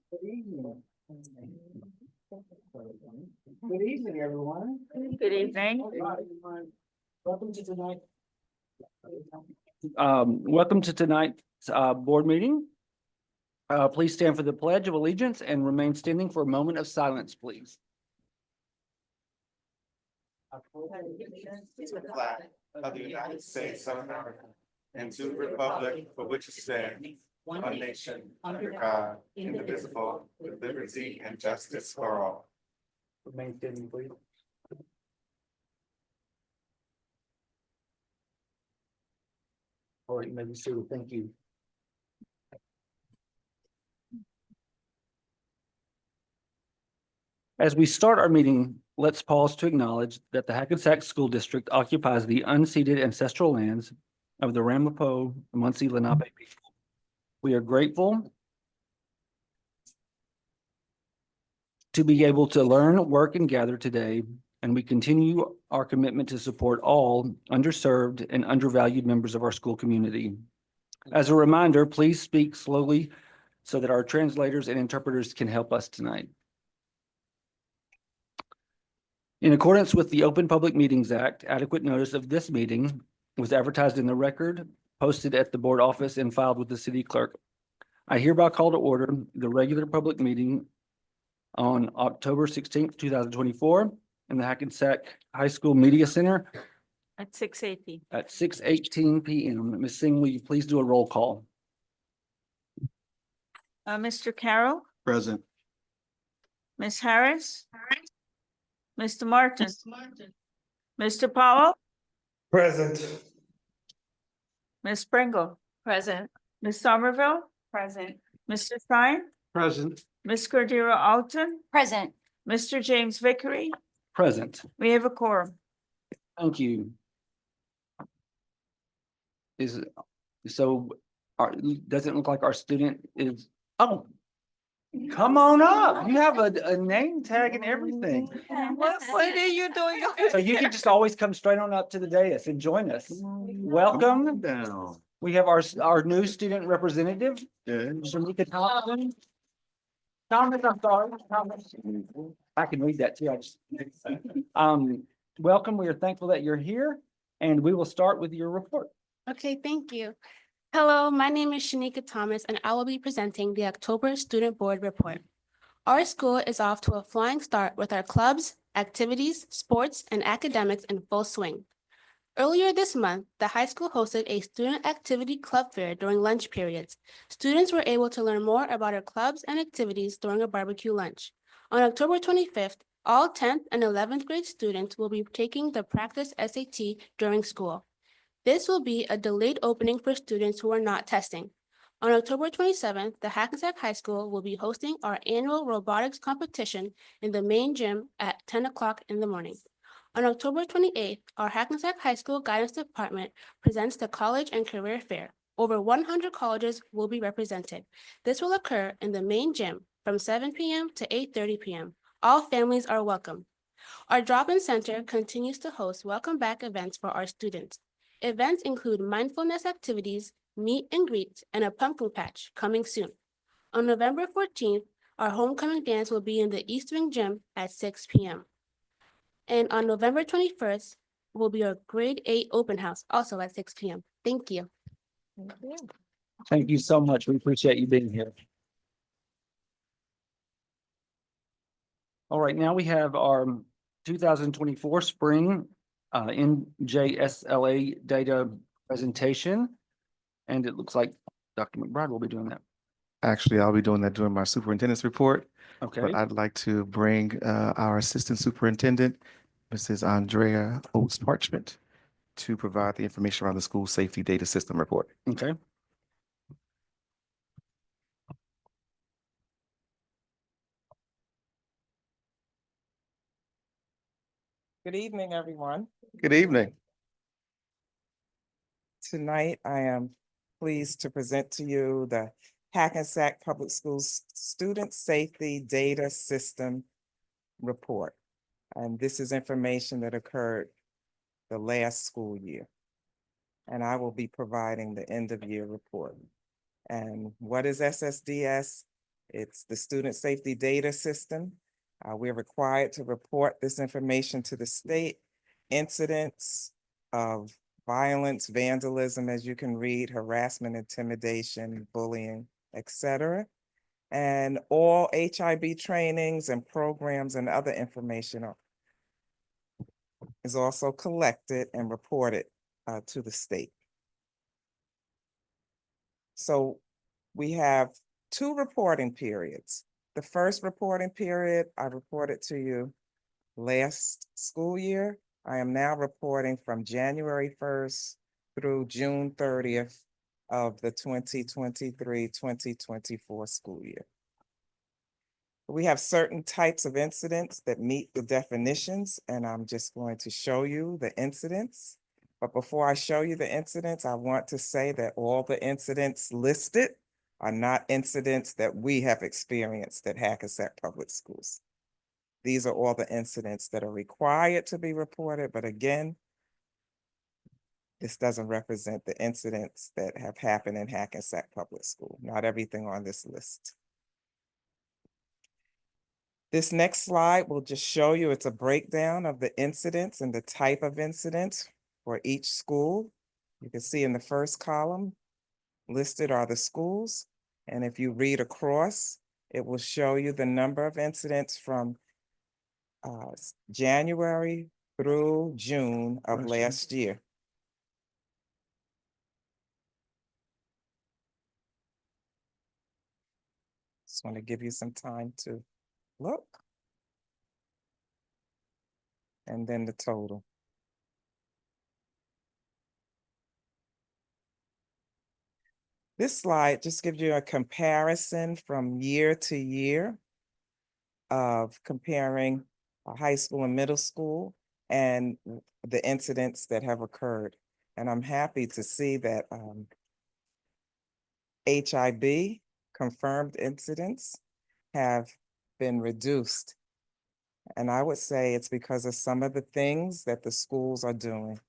Good evening. Good evening, everyone. Good evening. Welcome to tonight. Welcome to tonight's board meeting. Please stand for the Pledge of Allegiance and remain standing for a moment of silence, please. To the flag of the United States of America and to the republic for which it stands, one nation, under God, indivisible, with liberty and justice for all. Remain standing, please. All right, you may be seated. Thank you. As we start our meeting, let's pause to acknowledge that the Hackensack School District occupies the unceded ancestral lands of the Ramapo Muncie Lenape people. We are grateful to be able to learn, work, and gather today, and we continue our commitment to support all underserved and undervalued members of our school community. As a reminder, please speak slowly so that our translators and interpreters can help us tonight. In accordance with the Open Public Meetings Act, adequate notice of this meeting was advertised in the record, posted at the board office, and filed with the city clerk. I hereby call to order the regular public meeting on October 16th, 2024 in the Hackensack High School Media Center At 6:80. at 6:18 p.m. Ms. Singh, will you please do a roll call? Mr. Carroll, Present. Ms. Harris, Mr. Martin, Mr. Powell, Present. Ms. Pringle, present, Ms. Somerville, present, Mr. Stein, Present. Ms. Cordero Alton, Present. Mr. James Vickery. Present. We have a quorum. Thank you. Doesn't look like our student is, oh, come on up. You have a name tag and everything. What are you doing? So you can just always come straight on up to the dais and join us. Welcome. Down. We have our new student representative, Yeah. Shanika Thompson. Thomas, I'm sorry. Thomas. I can read that too. Welcome. We are thankful that you're here, and we will start with your report. Okay, thank you. Hello, my name is Shanika Thomas, and I will be presenting the October Student Board Report. Our school is off to a flying start with our clubs, activities, sports, and academics in full swing. Earlier this month, the high school hosted a student activity club fair during lunch periods. Students were able to learn more about our clubs and activities during a barbecue lunch. On October 25th, all 10th and 11th grade students will be taking the practice SAT during school. This will be a delayed opening for students who are not testing. On October 27th, the Hackensack High School will be hosting our annual robotics competition in the main gym at 10 o'clock in the morning. On October 28th, our Hackensack High School Guidance Department presents the College and Career Fair. Over 100 colleges will be represented. This will occur in the main gym from 7 p.m. to 8:30 p.m. All families are welcome. Our drop-in center continues to host welcome back events for our students. Events include mindfulness activities, meet and greets, and a pumpkin patch coming soon. On November 14th, our homecoming dance will be in the East Wing Gym at 6 p.m. And on November 21st will be our grade 8 open house, also at 6 p.m. Thank you. Thank you so much. We appreciate you being here. All right, now we have our 2024 spring NJSLA data presentation. And it looks like Dr. McBride will be doing that. Actually, I'll be doing that during my superintendent's report. Okay. But I'd like to bring our assistant superintendent, Mrs. Andrea Oates Parchment, to provide the information around the school safety data system report. Okay. Good evening, everyone. Good evening. Tonight, I am pleased to present to you the Hackensack Public Schools Student Safety Data System Report. And this is information that occurred the last school year. And I will be providing the end of year report. And what is SSDS? It's the student safety data system. We're required to report this information to the state. Incidents of violence, vandalism, as you can read, harassment, intimidation, bullying, etc. And all HIB trainings and programs and other information is also collected and reported to the state. So we have two reporting periods. The first reporting period, I reported to you last school year. I am now reporting from January 1st through June 30th of the 2023-2024 school year. We have certain types of incidents that meet the definitions, and I'm just going to show you the incidents. But before I show you the incidents, I want to say that all the incidents listed are not incidents that we have experienced at Hackensack Public Schools. These are all the incidents that are required to be reported, but again, this doesn't represent the incidents that have happened in Hackensack Public School, not everything on this list. This next slide will just show you, it's a breakdown of the incidents and the type of incidents for each school. You can see in the first column, listed are the schools. And if you read across, it will show you the number of incidents from January through June of last year. Just want to give you some time to look. And then the total. This slide just gives you a comparison from year to year of comparing a high school and middle school and the incidents that have occurred. And I'm happy to see that HIB confirmed incidents have been reduced. And I would say it's because of some of the things that the schools are doing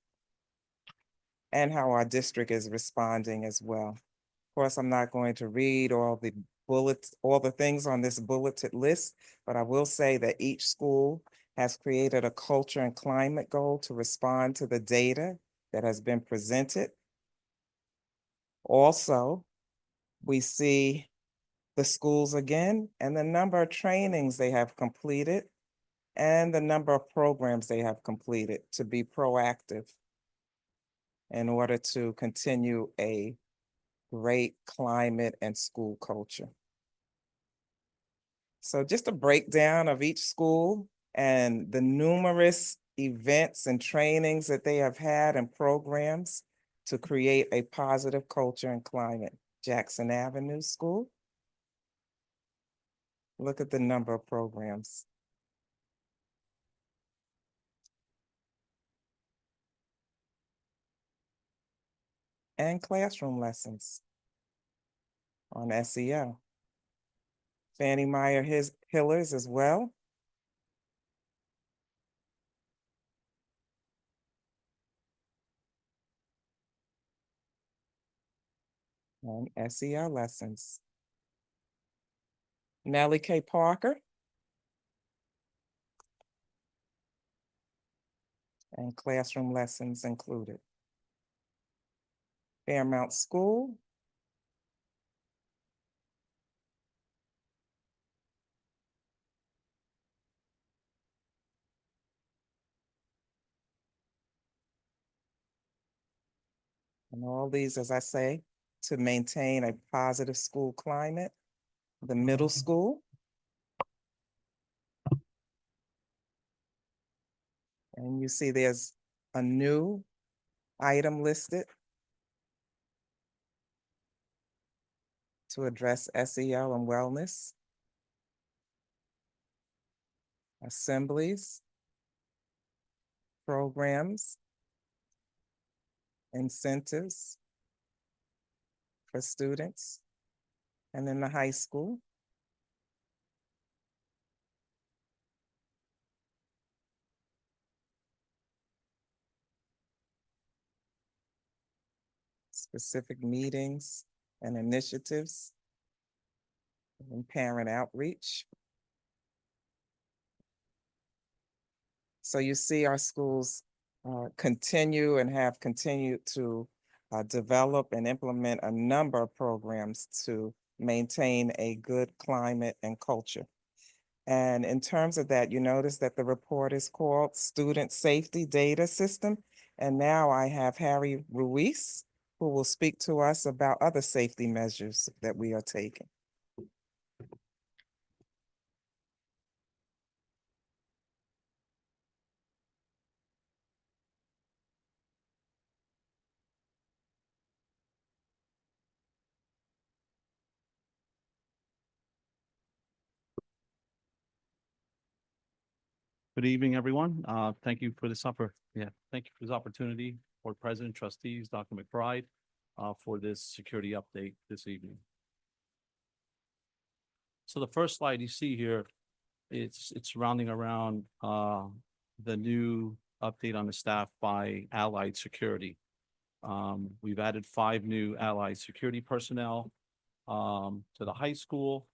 and how our district is responding as well. Of course, I'm not going to read all the bullets, all the things on this bulleted list, but I will say that each school has created a culture and climate goal to respond to the data that has been presented. Also, we see the schools again and the number of trainings they have completed and the number of programs they have completed to be proactive in order to continue a great climate and school culture. So just a breakdown of each school and the numerous events and trainings that they have had and programs to create a positive culture and climate. Jackson Avenue School. Look at the number of programs. And classroom lessons on SEL. Fannie Meyer Hillers as well. And SEL lessons. Nellie K. Parker. And classroom lessons included. Fairmount School. And all these, as I say, to maintain a positive school climate. The middle school. And you see there's a new item listed to address SEL and wellness. Assemblies, programs, incentives for students and in the high school. Specific meetings and initiatives. and parent outreach. So you see our schools continue and have continued to develop and implement a number of programs to maintain a good climate and culture. And in terms of that, you notice that the report is called Student Safety Data System. And now I have Harry Ruiz, who will speak to us about other safety measures that we are taking. Good evening, everyone. Thank you for this thank you for this opportunity, Board President, trustees, Dr. McBride, for this security update this evening. So the first slide you see here, it's surrounding around the new update on the staff by Allied Security. We've added 5 new Allied Security personnel to the high school,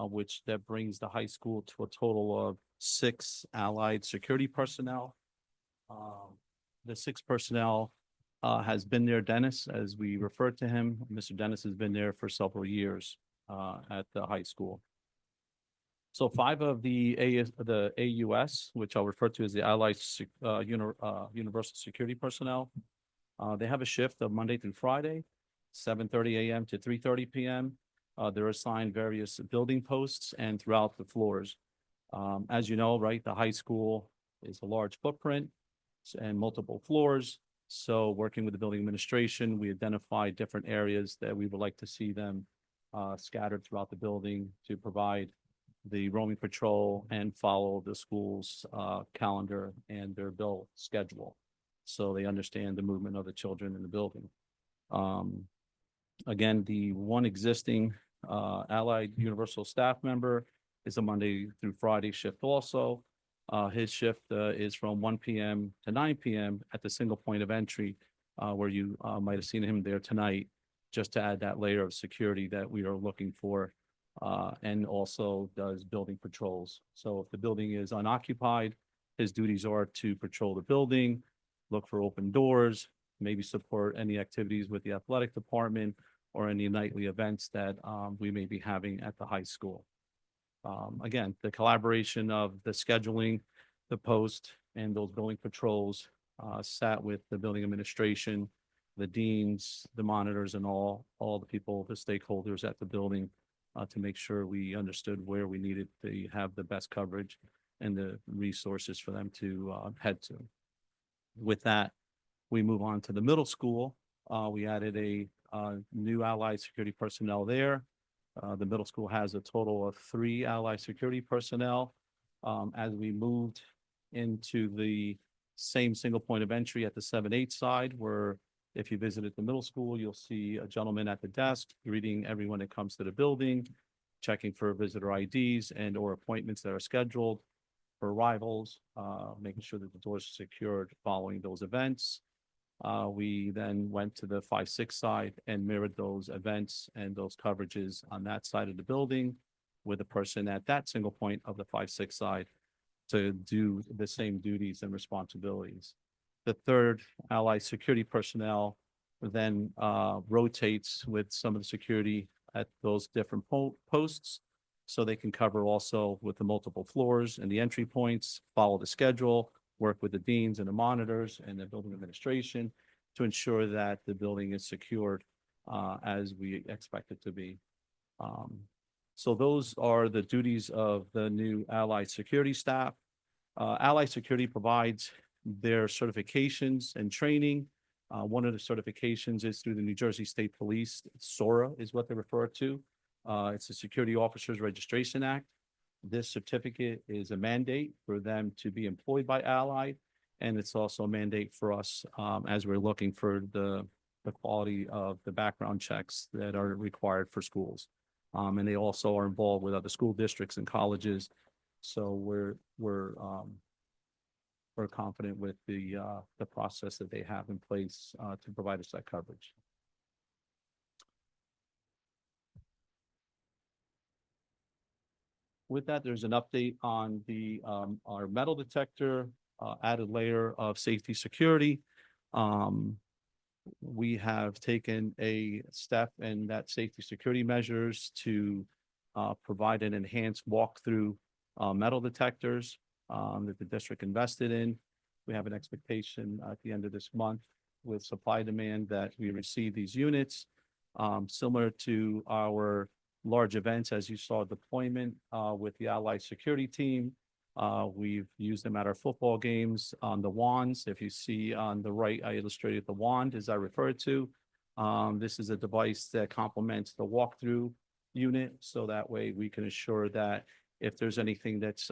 which that brings the high school to a total of 6 Allied Security personnel. The 6 personnel has been there, Dennis, as we refer to him. Mr. Dennis has been there for several years at the high school. So 5 of the AUS, which I'll refer to as the Allied Universal Security personnel, they have a shift of Monday through Friday, 7:30 a.m. to 3:30 p.m. They're assigned various building posts and throughout the floors. As you know, right, the high school is a large footprint and multiple floors. So working with the building administration, we identified different areas that we would like to see them scattered throughout the building to provide the roaming patrol and follow the school's calendar and their bill schedule. So they understand the movement of the children in the building. Again, the one existing Allied Universal staff member is a Monday through Friday shift also. His shift is from 1 p.m. to 9 p.m. at the single point of entry, where you might have seen him there tonight, just to add that layer of security that we are looking for, and also does building patrols. So if the building is unoccupied, his duties are to patrol the building, look for open doors, maybe support any activities with the athletic department or any nightly events that we may be having at the high school. Again, the collaboration of the scheduling, the post, and those building patrols sat with the building administration, the deans, the monitors, and all the people, the stakeholders at the building to make sure we understood where we needed to have the best coverage and the resources for them to head to. With that, we move on to the middle school. We added a new Allied Security personnel there. The middle school has a total of 3 Allied Security personnel. As we moved into the same single point of entry at the 7-8 side, where if you visited the middle school, you'll see a gentleman at the desk greeting everyone that comes to the building, checking for visitor IDs and or appointments that are scheduled for arrivals, making sure that the doors are secured following those events. We then went to the 5-6 side and mirrored those events and those coverages on that side of the building with a person at that single point of the 5-6 side to do the same duties and responsibilities. The 3rd Allied Security personnel then rotates with some of the security at those different posts, so they can cover also with the multiple floors and the entry points, follow the schedule, work with the deans and the monitors and the building administration to ensure that the building is secured as we expect it to be. So those are the duties of the new Allied Security staff. Allied Security provides their certifications and training. One of the certifications is through the New Jersey State Police. SORA is what they refer to. It's the Security Officers Registration Act. This certificate is a mandate for them to be employed by Allied, and it's also a mandate for us as we're looking for the quality of the background checks that are required for schools. And they also are involved with other school districts and colleges. So we're confident with the process that they have in place to provide us that coverage. With that, there's an update on our metal detector, added layer of safety security. We have taken a step in that safety security measures to provide an enhanced walkthrough metal detectors that the district invested in. We have an expectation at the end of this month with supply demand that we receive these units. Similar to our large events, as you saw deployment with the Allied Security Team. We've used them at our football games on the wands. If you see on the right, I illustrated the wand as I referred to. This is a device that complements the walkthrough unit, so that way we can assure that if there's anything that's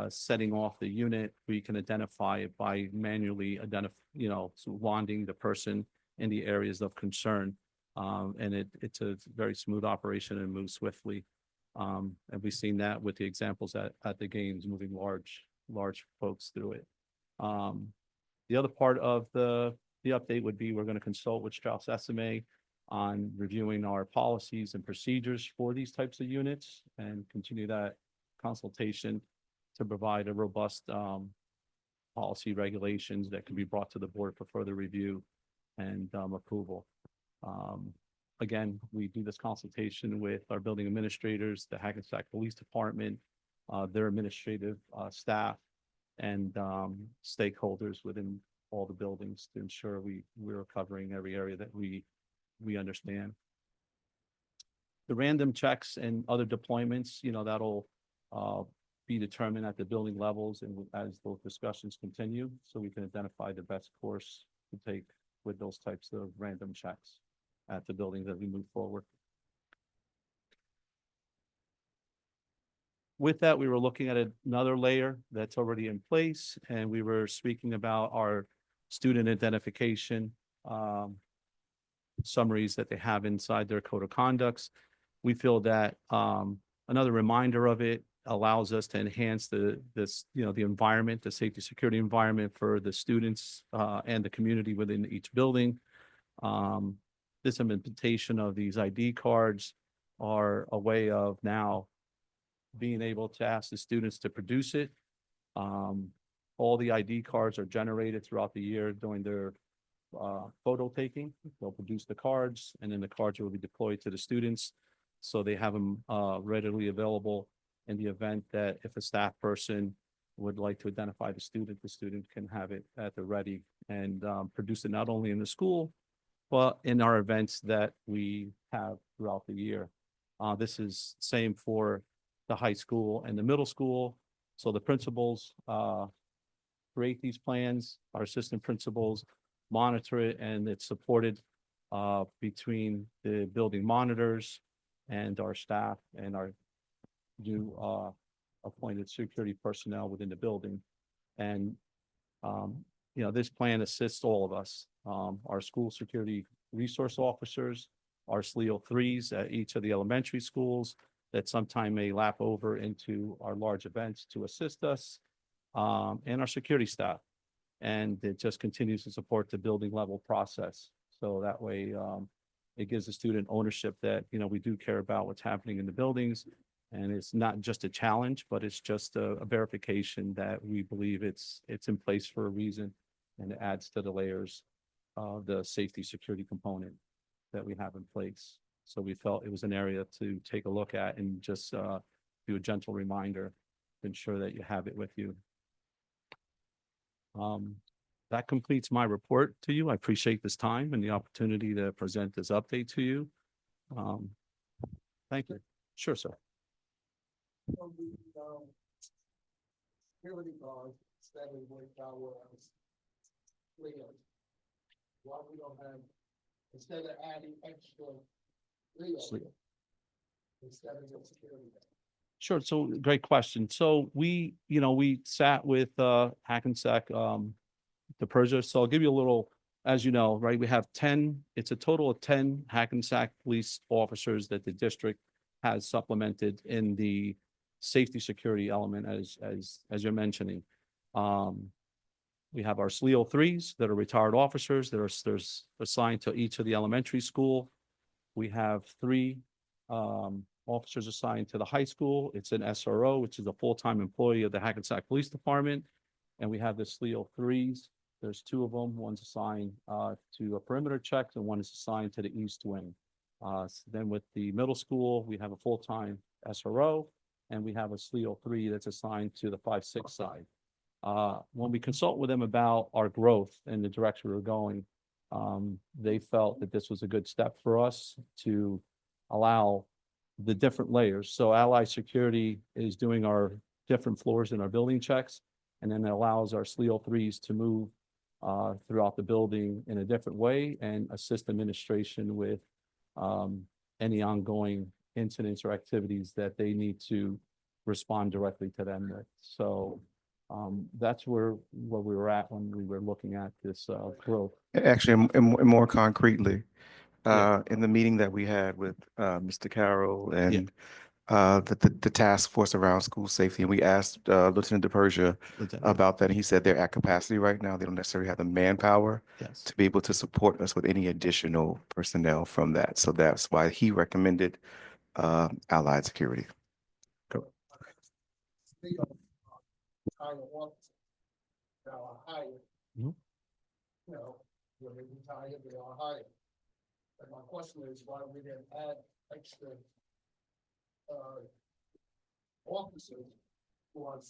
setting off the unit, we can identify it by manually wanding the person in the areas of concern. And it's a very smooth operation and moves swiftly. And we've seen that with the examples at the games, moving large folks through it. The other part of the update would be we're going to consult with Strauss SMA on reviewing our policies and procedures for these types of units and continue that consultation to provide a robust policy regulations that can be brought to the board for further review and approval. Again, we do this consultation with our building administrators, the Hackensack Police Department, their administrative staff, and stakeholders within all the buildings to ensure we're covering every area that we understand. The random checks and other deployments, that'll be determined at the building levels and as those discussions continue, so we can identify the best course to take with those types of random checks at the buildings as we move forward. With that, we were looking at another layer that's already in place, and we were speaking about our student identification summaries that they have inside their code of conducts. We feel that another reminder of it allows us to enhance the environment, the safety security environment for the students and the community within each building. This implementation of these ID cards are a way of now being able to ask the students to produce it. All the ID cards are generated throughout the year during their photo taking. They'll produce the cards, and then the cards will be deployed to the students, so they have them readily available in the event that if a staff person would like to identify the student can have it at the ready and produce it not only in the school, but in our events that we have throughout the year. This is same for the high school and the middle school. So the principals create these plans, our assistant principals monitor it, and it's supported between the building monitors and our staff and our new appointed security personnel within the building. And this plan assists all of us, our school security resource officers, our SLEO 3s at each of the elementary schools that sometime may lap over into our large events to assist us, and our security staff. And it just continues to support the building level process. So that way it gives the student ownership that, we do care about what's happening in the buildings. And it's not just a challenge, but it's just a verification that we believe it's in place for a reason, and it adds to the layers of the safety security component that we have in place. So we felt it was an area to take a look at and just do a gentle reminder to ensure that you have it with you. That completes my report to you. I appreciate this time and the opportunity to present this update to you. Thank you. Sure, sir. Security guards steadily with our Leo. Why we don't have, instead of adding extra Leo, instead of the security guard? Sure. So great question. So we sat with Hackensack, the Persia. So I'll give you a little, as you know, right? We have 10, it's a total of 10 Hackensack police officers that the district has supplemented in the safety security element as you're mentioning. We have our SLEO 3s that are retired officers that are assigned to each of the elementary school. We have 3 officers assigned to the high school. It's an SRO, which is a full-time employee of the Hackensack Police Department. And we have the SLEO threes. There's two of them. One's assigned to a perimeter check and one is assigned to the east wing. Then with the middle school, we have a full-time SRO and we have a SLEO 3 that's assigned to the 5-6 side. When we consult with them about our growth and the direction we're going, they felt that this was a good step for us to allow the different layers. So Allied Security is doing our different floors in our building checks, and then it allows our SLEO 3s to move throughout the building in a different way and assist administration with any ongoing incidents or activities that they need to respond directly to them with. So that's where we were at when we were looking at this growth. Actually, and more concretely, Yeah. in the meeting that we had with Mr. Carroll and the task force around school safety, and we asked Lieutenant DePersia about that. And he said they're at capacity right now. They don't necessarily have the manpower Yes. to be able to support us with any additional personnel from that. So that's why he recommended Allied Security. Speak of higher officers that are hired. Mhm. You know, when they retire, they are hired. And my question is why we didn't add extra officers who are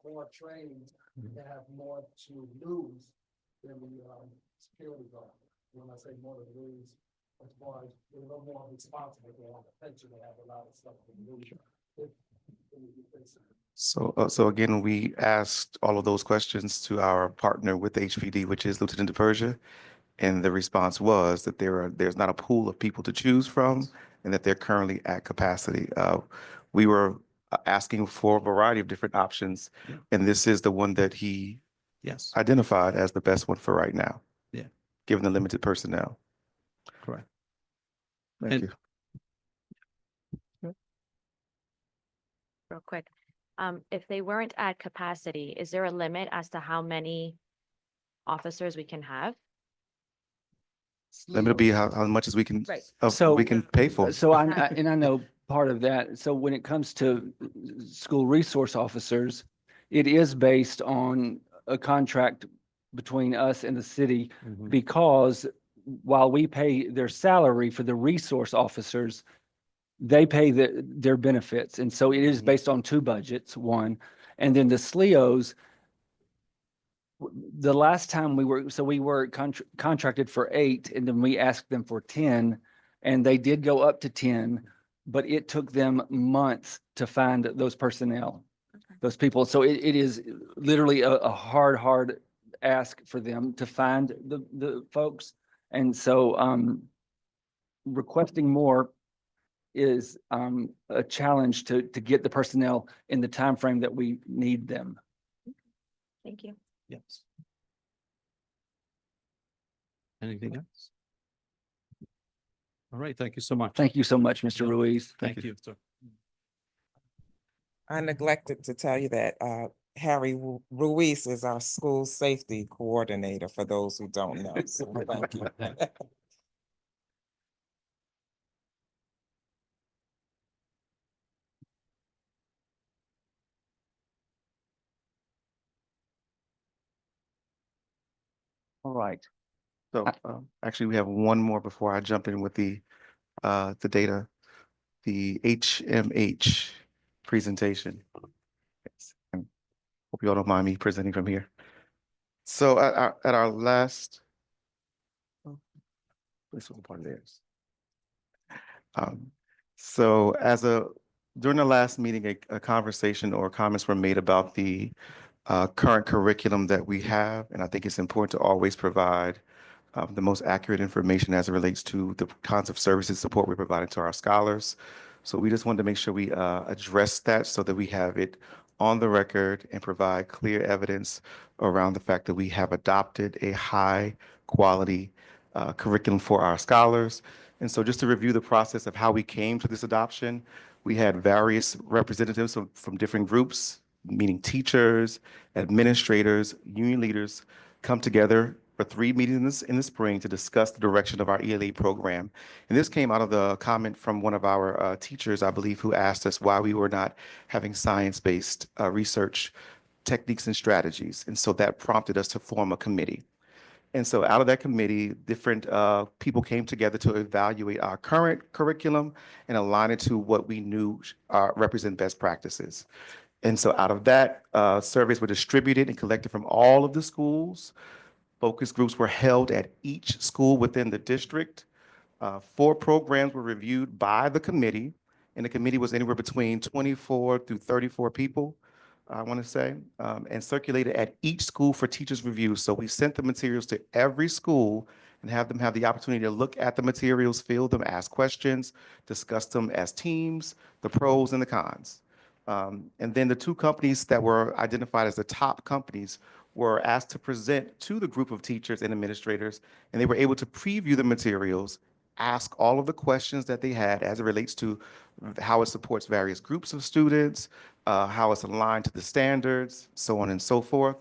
more trained and have more to lose than the security guard. When I say more to lose, as far as they're a little more responsible, they have a pension, they have a lot of stuff to lose. So again, we asked all of those questions to our partner with HPD, which is Lieutenant DePersia. And the response was that there's not a pool of people to choose from and that they're currently at capacity. We were asking for a variety of different options. Yeah. And this is the one that he Yes. identified as the best one for right now. Yeah. Given the limited personnel. Correct. Thank And- you. Real quick, if they weren't at capacity, is there a limit as to how many officers we can have? Limit will be how much as we can, Right. So- we can pay for. So and I know part of that. So when it comes to school resource officers, it is based on a contract between us and the city, Mhm. because while we pay their salary for the resource officers, they pay their benefits. And so it is Mhm. based on two budgets, one, and then the SLEOs, the last time we were contracted for 8 and then we asked them for 10 and they did go up to 10, but it took them months to find those personnel, those people. So it is literally a hard ask for them to find the folks. And so requesting more is a challenge to get the personnel in the time frame that we need them. Thank you. Yes. Anything else? All right, thank you so much. Thank you so much, Mr. Yeah. Ruiz. Thank you, sir. I neglected to tell you that Harry Ruiz is our school safety coordinator, for those who don't know. So thank you. All right. So actually, we have one more before I jump in with the data, the HMH presentation. Yes, and hope you all don't mind me presenting from here. So at our last, this was a part of theirs. So during the last meeting, a conversation or comments were made about the current curriculum that we have, and I think it's important to always provide the most accurate information as it relates to the kinds of services support we're providing to our scholars. So we just wanted to make sure we address that so that we have it on the record and provide clear evidence around the fact that we have adopted a high quality curriculum for our scholars. And so just to review the process of how we came to this adoption, we had various representatives from different groups, meaning teachers, administrators, union leaders, come together, for 3 meetings in the spring to discuss the direction of our ELA program. And this came out of the comment from one of our teachers, I believe, who asked us why we were not having science-based research techniques and strategies. And so that prompted us to form a committee. And so out of that committee, different people came together to evaluate our current curriculum and align it to what we knew represent best practices. And so out of that, surveys were distributed and collected from all of the schools. Focus groups were held at each school within the district. 4 programs were reviewed by the committee, and the committee was anywhere between 24 through 34 people, I want to say, and circulated at each school for teachers' review. So we sent the materials to every school and have them have the opportunity to look at the materials, fill them, ask questions, discuss them as teams, the pros and the cons. And then the 2 companies that were identified as the top companies were asked to present to the group of teachers and administrators, and they were able to preview the materials, ask all of the questions that they had as it relates to how it supports various groups of students, how it's aligned to the standards, so on and so forth.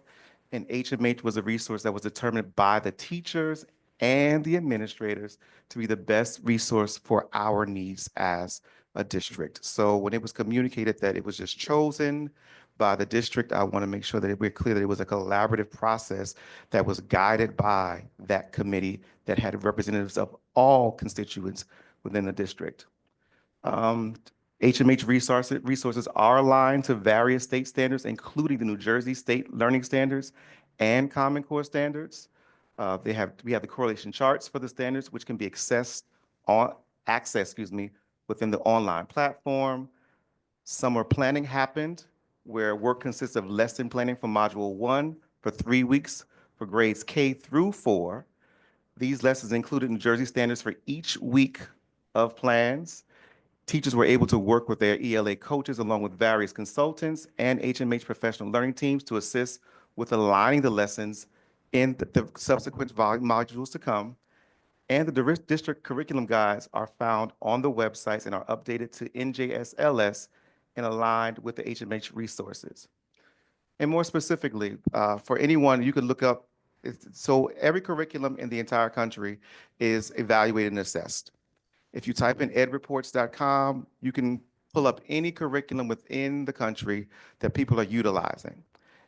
And HMH was a resource that was determined by the teachers and the administrators to be the best resource for our needs as a district. So when it was communicated that it was just chosen by the district, I want to make sure that we're clear that it was a collaborative process that was guided by that committee that had representatives of all constituents within the district. HMH resources are aligned to various state standards, including the New Jersey State Learning Standards and Common Core standards. We have the correlation charts for the standards, which can be accessed within the online platform. Summer planning happened, where work consists of lesson planning for Module 1 for 3 weeks for grades K through 4. These lessons included New Jersey standards for each week of plans. Teachers were able to work with their ELA coaches along with various consultants and HMH professional learning teams to assist with aligning the lessons in the subsequent modules to come. And the district curriculum guides are found on the websites and are updated to NJSLS and aligned with the HMH resources. And more specifically, for anyone, you can look up, so every curriculum in the entire country is evaluated and assessed. If you type in edreports.com, you can pull up any curriculum within the country that people are utilizing.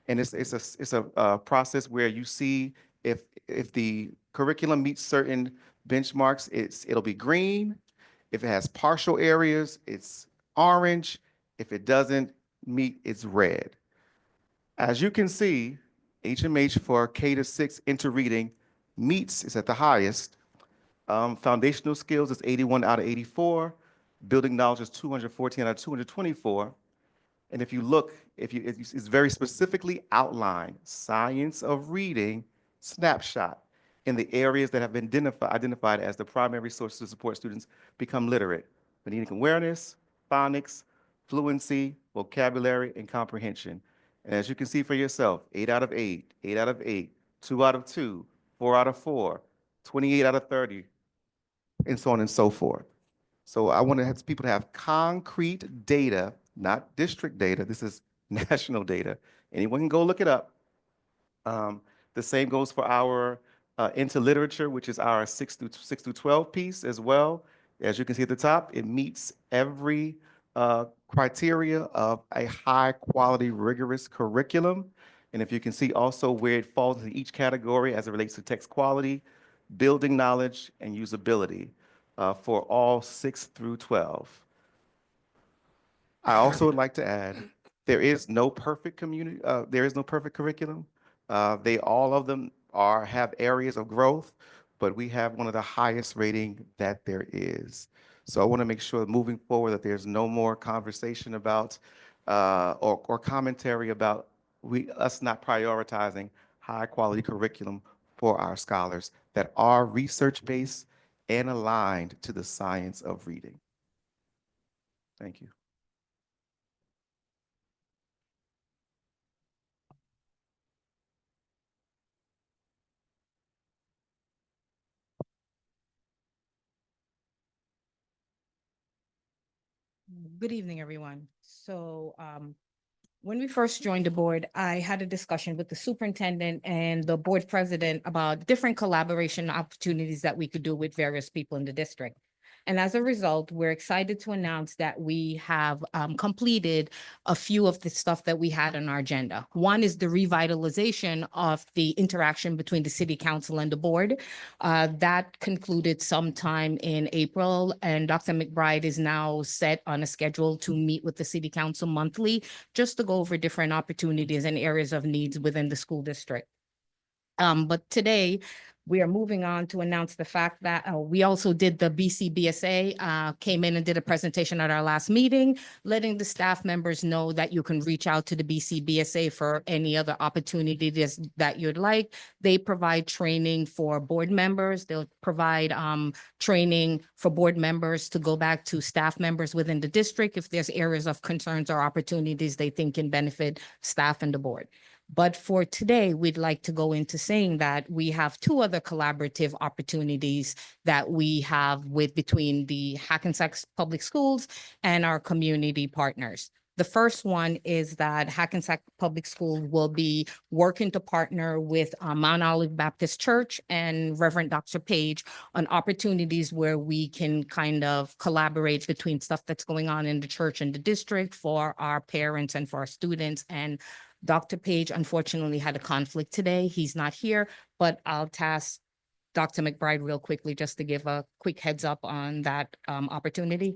And it's a process where you see if the curriculum meets certain benchmarks, it'll be green. If it has partial areas, it's orange. If it doesn't meet, it's red. As you can see, HMH for K-6 interreading meets is at the highest. Foundational skills is 81 out of 84. Building knowledge is 214 out of 224. And if you look, it's very specifically outlined, science of reading snapshot in the areas that have been identified as the primary sources to support students become literate. Phonemic awareness, phonics, fluency, vocabulary, and comprehension. And as you can see for yourself, 8 out of 8, 8 out of 8, 2 out of 2, 4 out of 4, 28 out of 30, and so on and so forth. So I want to have people to have concrete data, not district data. This is national data. Anyone can go look it up. The same goes for our into literature, which is our 6 through 12 piece as well. As you can see at the top, it meets every criteria of a high quality, rigorous curriculum. And if you can see also where it falls into each category as it relates to text quality, building knowledge, and usability for all 6 through 12. I also would like to add, there is no perfect curriculum. They all of them have areas of growth, but we have one of the highest rating that there is. So I want to make sure moving forward that there's no more conversation about or commentary about us not prioritizing high quality curriculum for our scholars that are research-based and aligned to the science of reading. Thank you. Good evening, everyone. So When we first joined the board, I had a discussion with the superintendent and the board president about different collaboration opportunities that we could do with various people in the district. And as a result, we're excited to announce that we have completed a few of the stuff that we had on our agenda. One is the revitalization of the interaction between the city council and the board. That concluded sometime in April, and Dr. McBride is now set on a schedule to meet with the city council monthly just to go over different opportunities and areas of needs within the school district. But today, we are moving on to announce the fact that we also did the BCBSA, came in and did a presentation at our last meeting, letting the staff members know that you can reach out to the BCBSA for any other opportunities that you'd like. They provide training for board members. They'll provide training for board members to go back to staff members within the district if there's areas of concerns or opportunities they think can benefit staff and the board. But for today, we'd like to go into saying that we have two other collaborative opportunities that we have between the Hackensack Public Schools and our community partners. The first one is that Hackensack Public Schools will be working to partner with Mount Olive Baptist Church and Reverend Dr. Page on opportunities where we can kind of collaborate between stuff that's going on in the church and the district for our parents and for our students. And Dr. Page unfortunately had a conflict today. He's not here, but I'll task Dr. McBride real quickly just to give a quick heads up on that opportunity.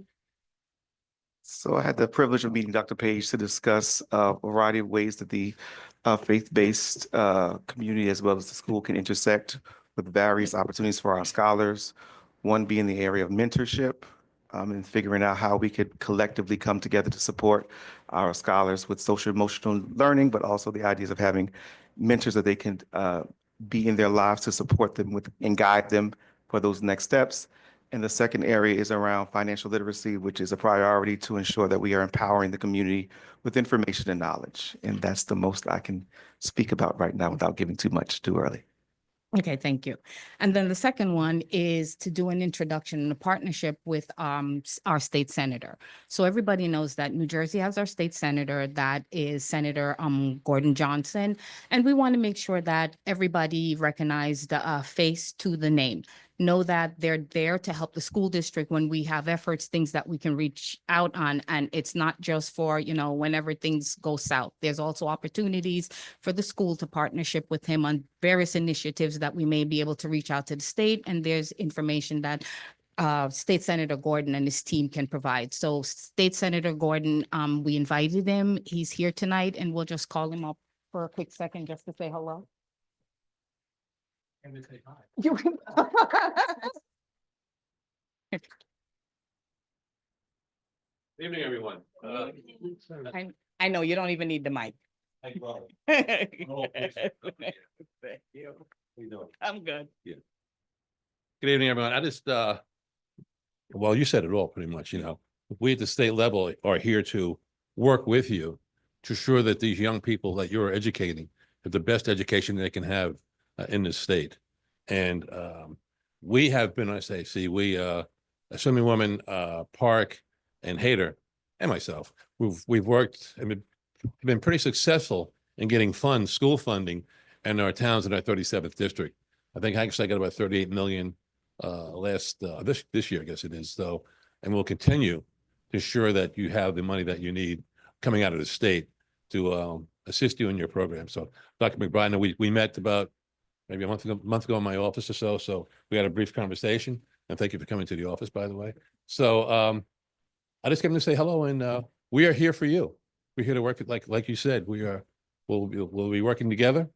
So I had the privilege of meeting Dr. Page to discuss a variety of ways that the faith-based community as well as the school can intersect with various opportunities for our scholars. One being the area of mentorship and figuring out how we could collectively come together to support our scholars with social emotional learning, but also the ideas of having mentors that they can be in their lives to support them with and guide them for those next steps. And the second area is around financial literacy, which is a priority to ensure that we are empowering the community with information and knowledge. And that's the most I can speak about right now without giving too much too early. Okay, thank you. And then the second one is to do an introduction and a partnership with our state senator. So everybody knows that New Jersey has our state senator, that is Senator Gordon Johnson. And we want to make sure that everybody recognize the face to the name. Know that they're there to help the school district when we have efforts, things that we can reach out on. And it's not just for, whenever things go south. There's also opportunities for the school to partnership with him on various initiatives that we may be able to reach out to the state. And there's information that State Senator Gordon and his team can provide. So State Senator Gordon, we invited him. He's here tonight, and we'll just call him up for a quick second just to say hello. And they say hi. Good evening, everyone. I know you don't even need the mic. Thank you all. Thank you. How you doing? I'm good. Good evening, everyone. I just, well, you said it all pretty much, we at the state level are here to work with you to ensure that these young people that you're educating have the best education they can have in this state. And we have been, Assumingwoman, Park and Hayter and myself, we've worked and been pretty successful in getting school funding in our towns in our 37th district. I think Hackensack got about 38 million this year, I guess it is, though. And we'll continue to ensure that you have the money that you need coming out of the state to assist you in your program. So Dr. McBride, we met about maybe a month ago in my office or so. So we had a brief conversation, and thank you for coming to the office, by the way. So I just came to say hello, and we are here for you. We're here to work like you said. We'll be working together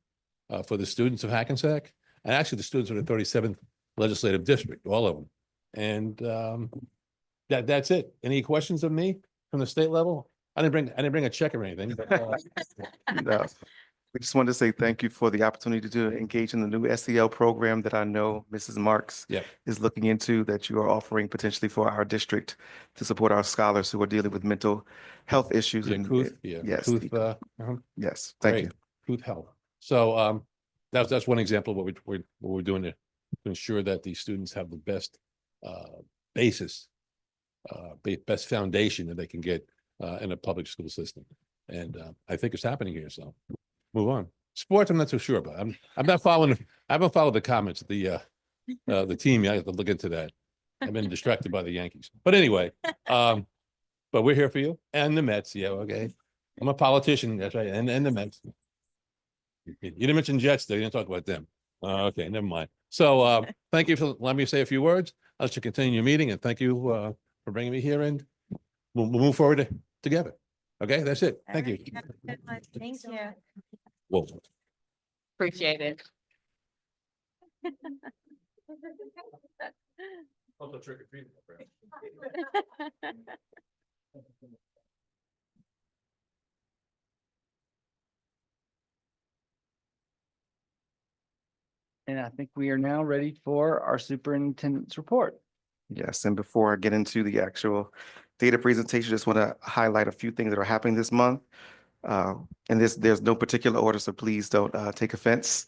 for the students of Hackensack, and actually the students of the 37th legislative district, all of them. And that's it. Any questions of me from the state level? I didn't bring a check or anything. But, No. We just wanted to say thank you for the opportunity to engage in the new SEL program that I know Mrs. Marks is looking into, that you are offering potentially for our district to support our scholars who are dealing with mental health issues. Yes. Yes, thank you. Truth Health. So that's one example of what we're doing to ensure that these students have the best basis, best foundation that they can get in a public school system. And I think it's happening here, so move on. Sports, I'm not so sure about. I'm not following, I haven't followed the comments, the team. I have to look into that. I've been distracted by the Yankees. But anyway, but we're here for you and the Mets. Yeah, okay. I'm a politician, that's right, and the Mets. You didn't mention Jets, though. You didn't talk about them. Okay, never mind. So thank you for letting me say a few words. I'll let you continue your meeting, and thank you for bringing me here, and we'll move forward together. Okay, that's it. Thank you. Thank you. Whoa. Appreciate it. And I think we are now ready for our superintendent's report. Yes, and before I get into the actual data presentation, just want to highlight a few things that are happening this month. And there's no particular order, so please don't take offense.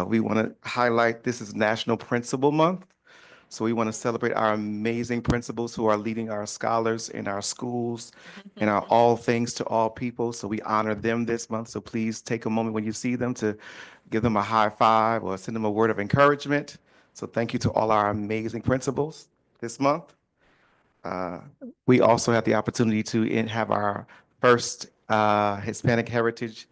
We want to highlight this is National Principal Month. So we want to celebrate our amazing principals who are leading our scholars in our schools and our all things to all people. So we honor them this month. So please take a moment when you see them to give them a high five or send them a word of encouragement. So thank you to all our amazing principals this month. We also have the opportunity to have our first Hispanic Heritage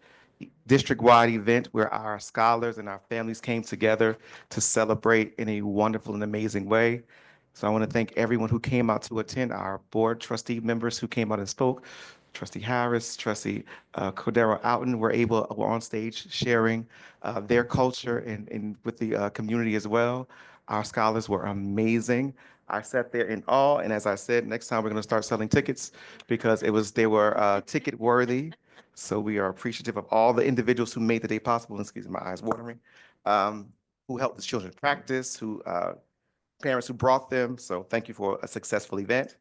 district-wide event where our scholars and our families came together to celebrate in a wonderful and amazing way. So I want to thank everyone who came out to attend, our board trustee members who came out and spoke. Trustee Harris, Trustee Cordero Outen were on stage sharing their culture and with the community as well. Our scholars were amazing. I sat there in awe, and as I said, next time we're going to start selling tickets because they were ticket worthy. So we are appreciative of all the individuals who made the day possible. Excuse me, my eyes watering. Who helped the children practice, parents who brought them. So thank you for a successful event.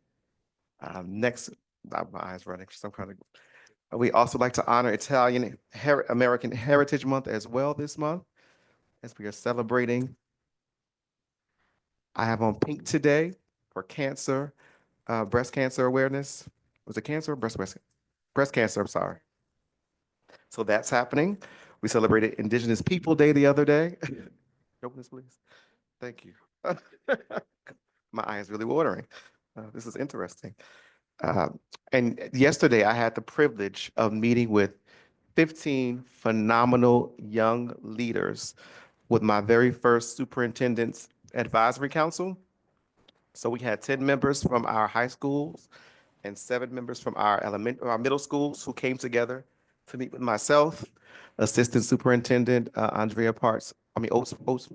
Next, my eyes running for some kind of. We also like to honor Italian American Heritage Month as well this month, as we are celebrating. I have on pink today for cancer, breast cancer awareness. Was it cancer or breast cancer? I'm sorry. So that's happening. We celebrated Indigenous People Day the other day. Open this, please. Thank you. My eye is really watering. This is interesting. And yesterday I had the privilege of meeting with 15 phenomenal young leaders with my very first Superintendent's Advisory Council. So we had 10 members from our high schools and 7 members from our middle schools who came together to meet with myself, Assistant Superintendent Andrea Oates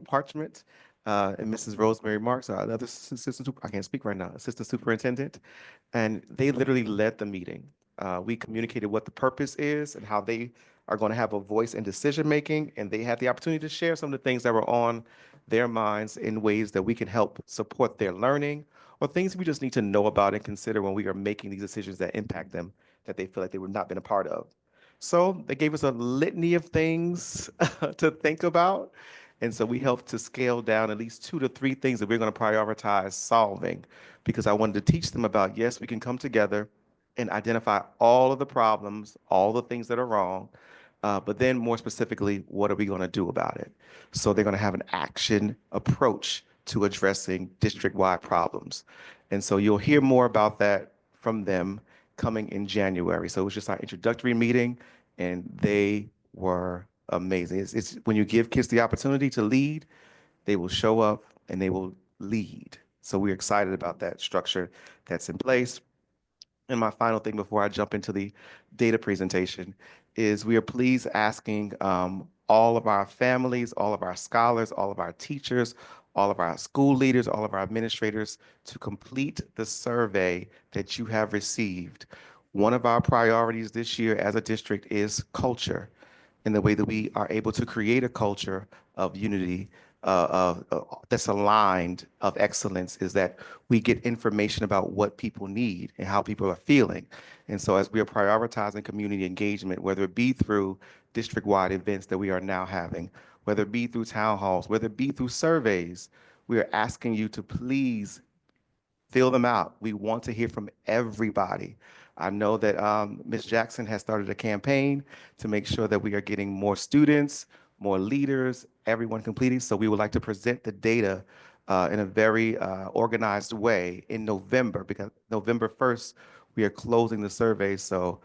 Parchment, and Mrs. Rosemary Marks, another assistant, I can't speak right now, Assistant Superintendent, and they literally led the meeting. We communicated what the purpose is and how they are going to have a voice in decision making, and they had the opportunity to share some of the things that were on their minds in ways that we can help support their learning or things we just need to know about and consider when we are making these decisions that impact them that they feel like they would not been a part of. So they gave us a litany of things to think about. And so we helped to scale down at least 2 to 3 things that we're going to prioritize solving, because I wanted to teach them about, yes, we can come together and identify all of the problems, all the things that are wrong, but then more specifically, what are we going to do about it? So they're going to have an action approach to addressing district-wide problems. And so you'll hear more about that from them coming in January. So it was just our introductory meeting, and they were amazing. It's when you give kids the opportunity to lead, they will show up and they will lead. So we're excited about that structure that's in place. And my final thing before I jump into the data presentation is we are pleased asking all of our families, all of our scholars, all of our teachers, all of our school leaders, all of our administrators to complete the survey that you have received. One of our priorities this year as a district is culture, in the way that we are able to create a culture of unity that's aligned, of excellence, is that we get information about what people need and how people are feeling. And so as we are prioritizing community engagement, whether it be through district-wide events that we are now having, whether it be through town halls, whether it be through surveys, we are asking you to please fill them out. We want to hear from everybody. I know that Ms. Jackson has started a campaign to make sure that we are getting more students, more leaders, everyone completing. So we would like to present the data in a very organized way in November, because November 1st, we are closing the survey. So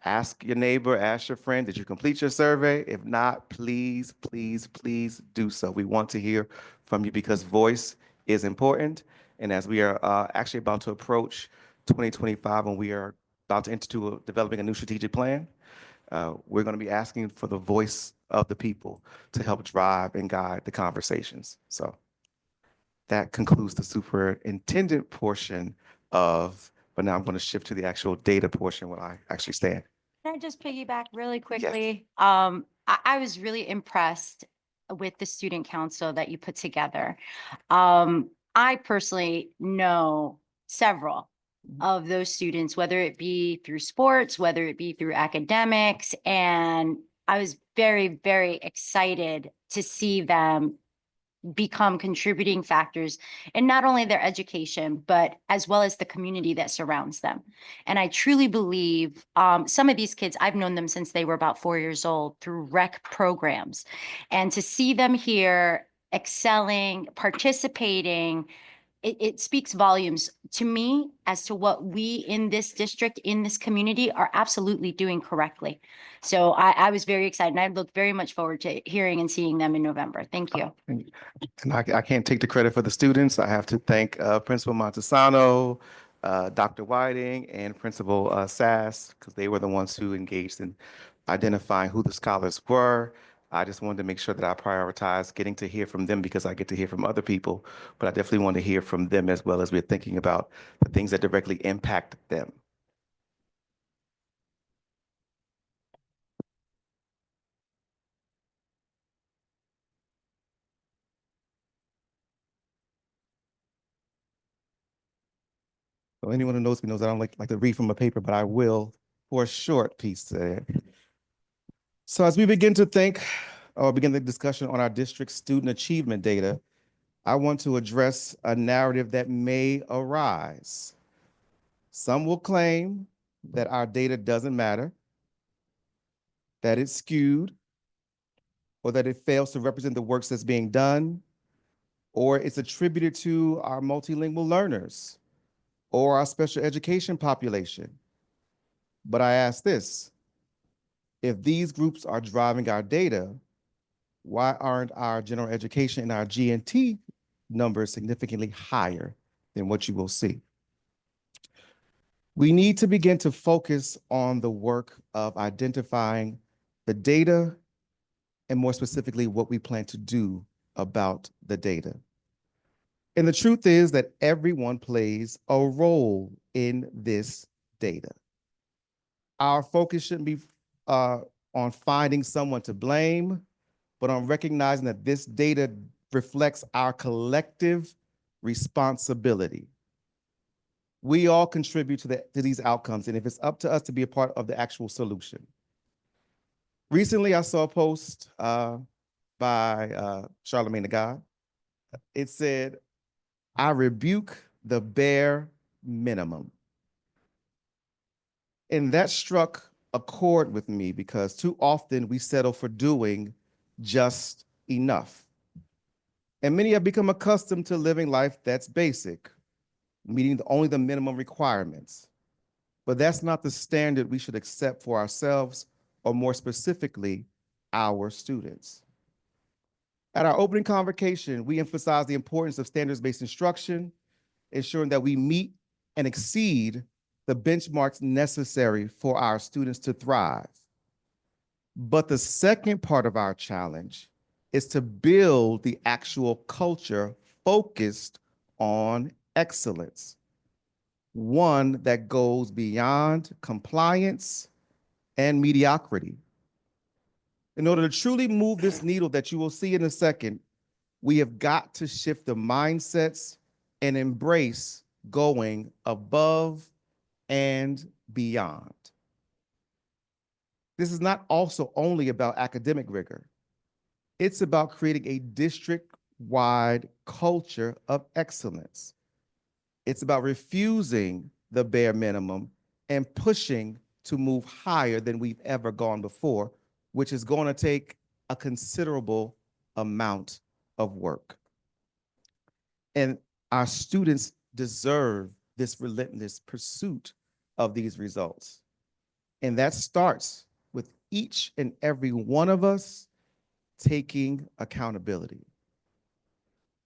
ask your neighbor, ask your friend, did you complete your survey? If not, please, please, please do so. We want to hear from you because voice is important. And as we are actually about to approach 2025, and we are about to enter to developing a new strategic plan, we're going to be asking for the voice of the people to help drive and guide the conversations. So that concludes the superintendent portion but now I'm going to shift to the actual data portion where I actually stand. Can I just piggyback really quickly? I was really impressed with the student council that you put together. I personally know several of those students, whether it be through sports, whether it be through academics, and I was very, very excited to see them become contributing factors in not only their education, but as well as the community that surrounds them. And I truly believe some of these kids, I've known them since they were about 4 years old through rec programs. And to see them here excelling, participating, it speaks volumes to me as to what we in this district, in this community are absolutely doing correctly. So I was very excited, and I look very much forward to hearing and seeing them in November. Thank you. And I can't take the credit for the students. I have to thank Principal Montesano, Dr. Whiting, and Principal Sass, because they were the ones who engaged in identifying who the scholars were. I just wanted to make sure that I prioritize getting to hear from them because I get to hear from other people, but I definitely want to hear from them as well as we're thinking about the things that directly impact them. So anyone who knows me knows I don't like to read from a paper, but I will for a short piece today. So as we begin to think or begin the discussion on our district student achievement data, I want to address a narrative that may arise. Some will claim that our data doesn't matter, that it's skewed, or that it fails to represent the works that's being done, or it's attributed to our multilingual learners or our special education population. But I ask this, if these groups are driving our data, why aren't our general education and our G&T numbers significantly higher than what you will see? We need to begin to focus on the work of identifying the data and more specifically what we plan to do about the data. And the truth is that everyone plays a role in this data. Our focus shouldn't be on finding someone to blame, but on recognizing that this data reflects our collective responsibility. We all contribute to these outcomes, and if it's up to us to be a part of the actual solution. Recently, I saw a post by Charlemagne the God. It said, I rebuke the bare minimum. And that struck a chord with me because too often we settle for doing just enough. And many have become accustomed to living life that's basic, meeting only the minimum requirements. But that's not the standard we should accept for ourselves, or more specifically, our students. At our opening convocation, we emphasized the importance of standards-based instruction, ensuring that we meet and exceed the benchmarks necessary for our students to thrive. But the second part of our challenge is to build the actual culture focused on excellence, one that goes beyond compliance and mediocrity. In order to truly move this needle that you will see in a second, we have got to shift the mindsets and embrace going above and beyond. This is not also only about academic rigor. It's about creating a district-wide culture of excellence. It's about refusing the bare minimum and pushing to move higher than we've ever gone before, which is going to take a considerable amount of work. And our students deserve this relentless pursuit of these results. And that starts with each and every one of us taking accountability.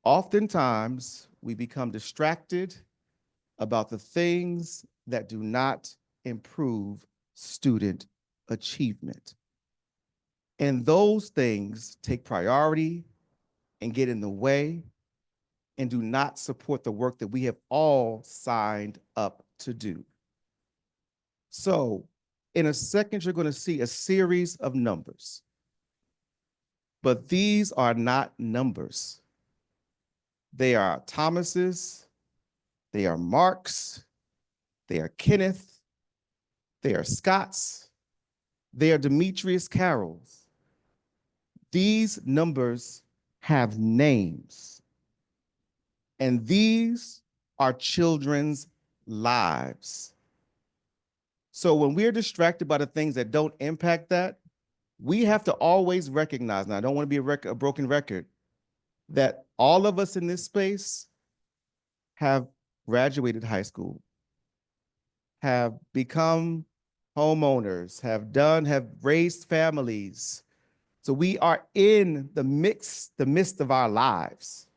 Oftentimes, we become distracted about the things that do not improve student achievement. And those things take priority and get in the way and do not support the work that we have all signed up to do. So in a second, you're going to see a series of numbers. But these are not numbers. They are Thomas's, they are Mark's, they are Kenneth, they are Scott's, they are Demetrius Carroll's. These numbers have names. And these are children's lives. So when we're distracted by the things that don't impact that, we have to always recognize, and I don't want to be a broken record, that all of us in this space have graduated high school, have become homeowners, have raised families. So we are in the midst of our lives.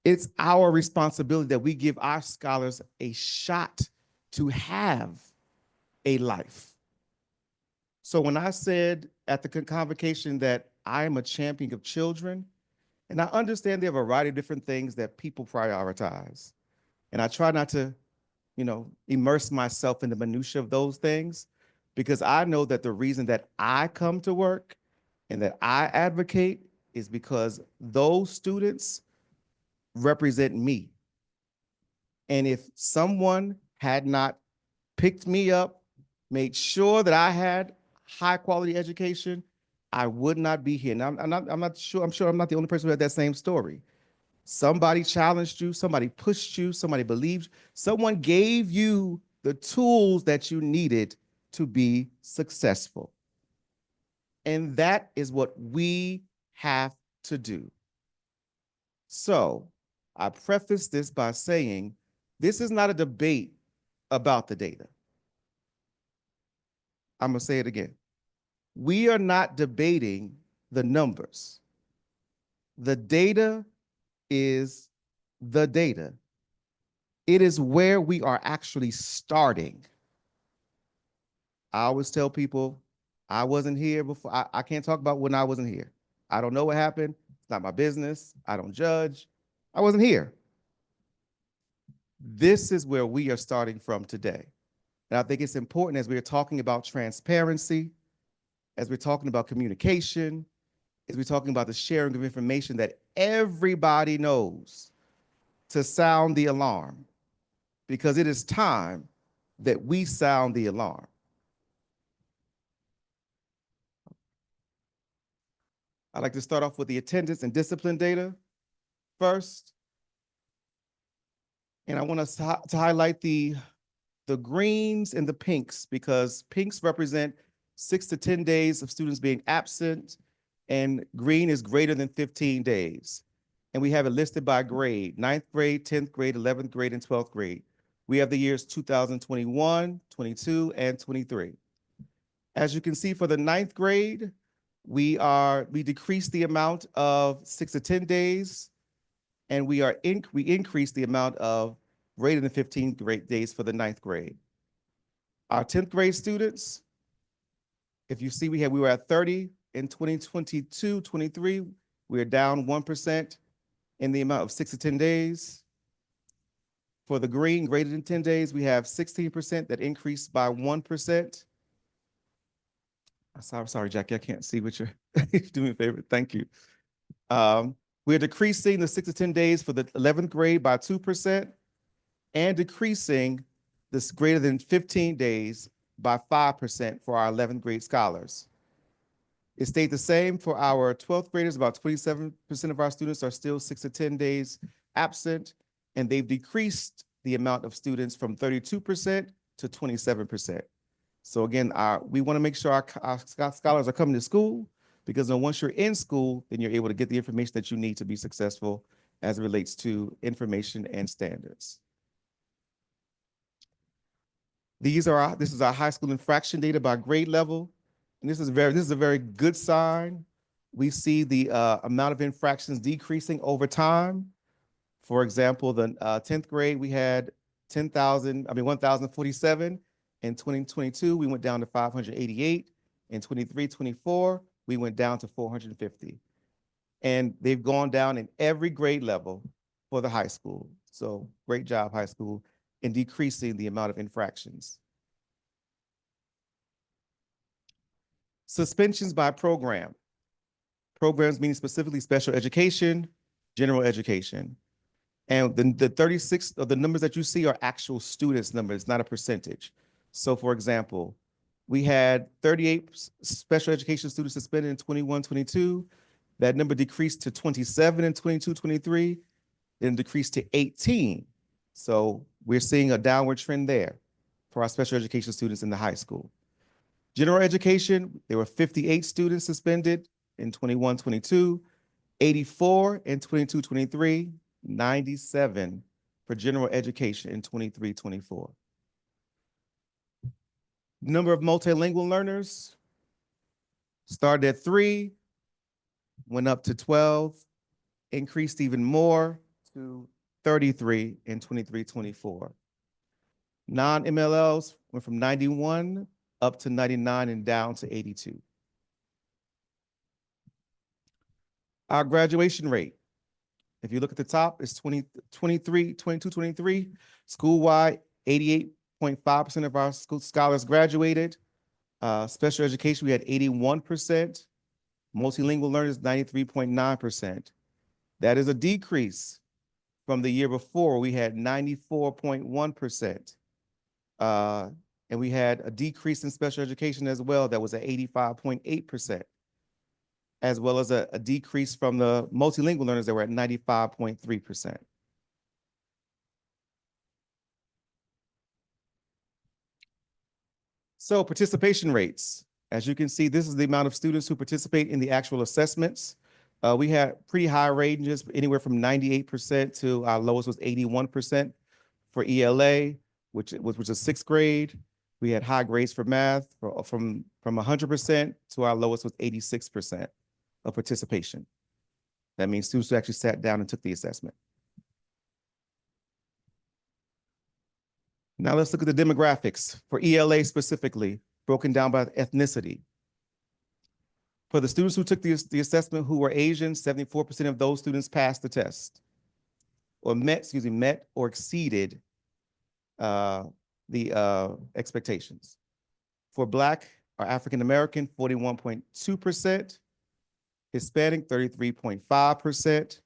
It's our responsibility that we give our scholars a shot to have a life. So when I said at the convocation that I am a champion of children, and I understand there are a variety of different things that people prioritize, and I try not to, immerse myself in the minutia of those things, because I know that the reason that I come to work and that I advocate is because those students represent me. And if someone had not picked me up, made sure that I had high quality education, I would not be here. Now, I'm sure I'm not the only person who had that same story. Somebody challenged you, somebody pushed you, somebody believed, someone gave you the tools that you needed to be successful. And that is what we have to do. So I preface this by saying, this is not a debate about the data. I'm gonna say it again. We are not debating the numbers. The data is the data. It is where we are actually starting. I always tell people, I wasn't here before. I can't talk about when I wasn't here. I don't know what happened. It's not my business. I don't judge. I wasn't here. This is where we are starting from today. And I think it's important as we're talking about transparency, as we're talking about communication, as we're talking about the sharing of information, that everybody knows to sound the alarm, because it is time that we sound the alarm. I'd like to start off with the attendance and discipline data first. And I want us to highlight the greens and the pinks, because pinks represent 6 to 10 days of students being absent, and green is greater than 15 days. And we have it listed by grade: 9th grade, 10th grade, 11th grade, and 12th grade. We have the years 2021, 22, and 23. As you can see, for the 9th grade, we decreased the amount of 6 to 10 days, and we increased the amount of greater than 15 days for the 9th grade. Our 10th grade students, if you see, we were at 30 in 2022, 23. We're down 1% in the amount of 6 to 10 days. For the green, greater than 10 days, we have 16% that increased by 1%. I'm sorry, Jackie, I can't see what you're, do me a favor, thank you. We're decreasing the 6 to 10 days for the 11th grade by 2%, and decreasing this greater than 15 days by 5% for our 11th grade scholars. It stayed the same for our 12th graders. About 27% of our students are still 6 to 10 days absent, and they've decreased the amount of students from 32% to 27%. So again, we want to make sure our scholars are coming to school, because then once you're in school, then you're able to get the information that you need to be successful as it relates to information and standards. This is our high school infraction data by grade level. And this is a very good sign. We see the amount of infractions decreasing over time. For example, the 10th grade, we had 1,047. In 2022, we went down to 588. In 23-24, we went down to 450. And they've gone down in every grade level for the high school. So great job, high school, in decreasing the amount of infractions. Suspensions by program. Programs meaning specifically special education, general education. And the 36 of the numbers that you see are actual students numbers, not a percentage. So for example, we had 38 special education students suspended in 21-22. That number decreased to 27 in 22-23, then decreased to 18. So we're seeing a downward trend there for our special education students in the high school. General education, there were 58 students suspended in 21-22, 84 in 22-23, 97 for general education in 23-24. Number of multilingual learners started at 3, went up to 12, increased even more to 33 in 23-24. Non-MLLs went from 91 up to 99 and down to 82. Our graduation rate, if you look at the top, it's 22-23. School-wide, 88.5% of our school scholars graduated. Special education, we had 81%. Multilingual learners, 93.9%. That is a decrease from the year before. We had 94.1%. And we had a decrease in special education as well. That was at 85.8%. As well as a decrease from the multilingual learners that were at 95.3%. So participation rates. As you can see, this is the amount of students who participate in the actual assessments. We had pretty high ranges, anywhere from 98% to our lowest was 81% for ELA, which was 6th grade. We had high grades for math from 100% to our lowest was 86% of participation. That means students who actually sat down and took the assessment. Now let's look at the demographics for ELA specifically, broken down by ethnicity. For the students who took the assessment who were Asian, 74% of those students passed the test or met or exceeded the expectations. For Black or African American, 41.2%. Hispanic, 33.5%.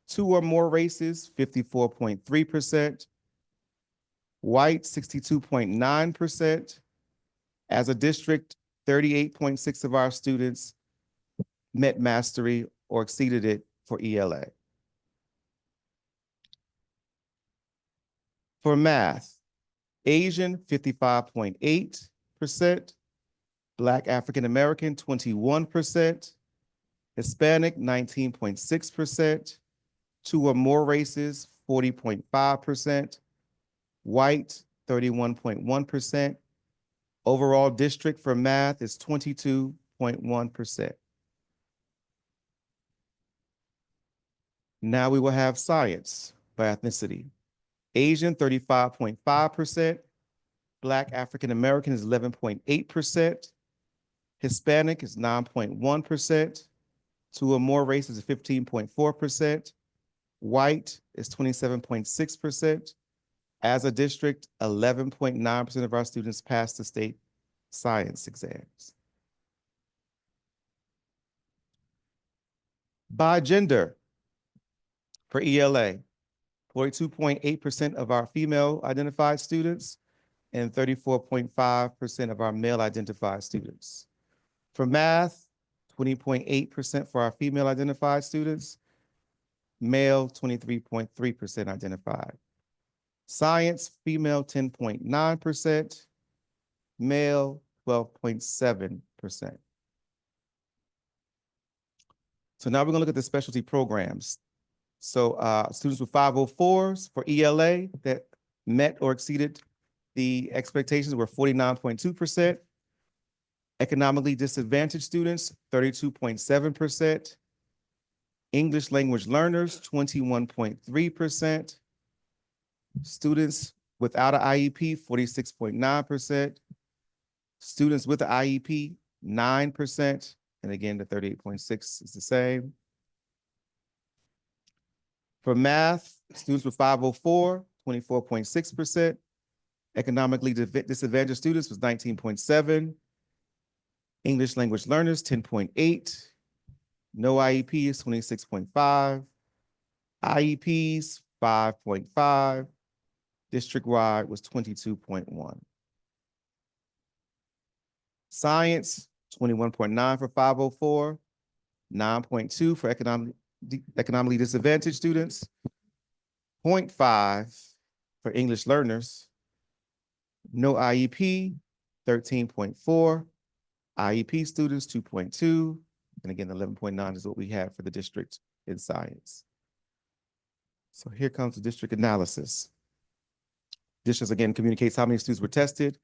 2 or more races, 54.3%. White, 62.9%. As a district, 38.6% of our students met mastery or exceeded it for ELA. For math, Asian, 55.8%. Black African American, 21%. Hispanic, 19.6%. 2 or more races, 40.5%. White, 31.1%. Overall district for math is 22.1%. Now we will have science by ethnicity. Asian, 35.5%. Black African American is 11.8%. Hispanic is 9.1%. 2 or more races is 15.4%. White is 27.6%. As a district, 11.9% of our students passed the state science exams. By gender, for ELA, 42.8% of our female identified students and 34.5% of our male identified students. For math, 20.8% for our female identified students male 23.3% identified. Science, female 10.9%, male 12.7%. So now we're gonna look at the specialty programs. So students with 504s for ELA that met or exceeded the expectations were 49.2%. Economically disadvantaged students, 32.7%. English language learners, 21.3%. Students without an IEP, 46.9%. Students with an IEP, 9%. And again, the 38.6 is the same. For math, students with 504, 24.6%. Economically disadvantaged students was 19.7. English language learners, 10.8. No IEP is 26.5. IEPs, 5.5. District-wide was 22.1. Science, 21.9 for 504, 9.2 for economically disadvantaged students, 0.5 for English learners. No IEP, 13.4. IEP students, 2.2. And again, 11.9 is what we have for the district in science. So here comes the district analysis. Districts again communicates how many students were tested.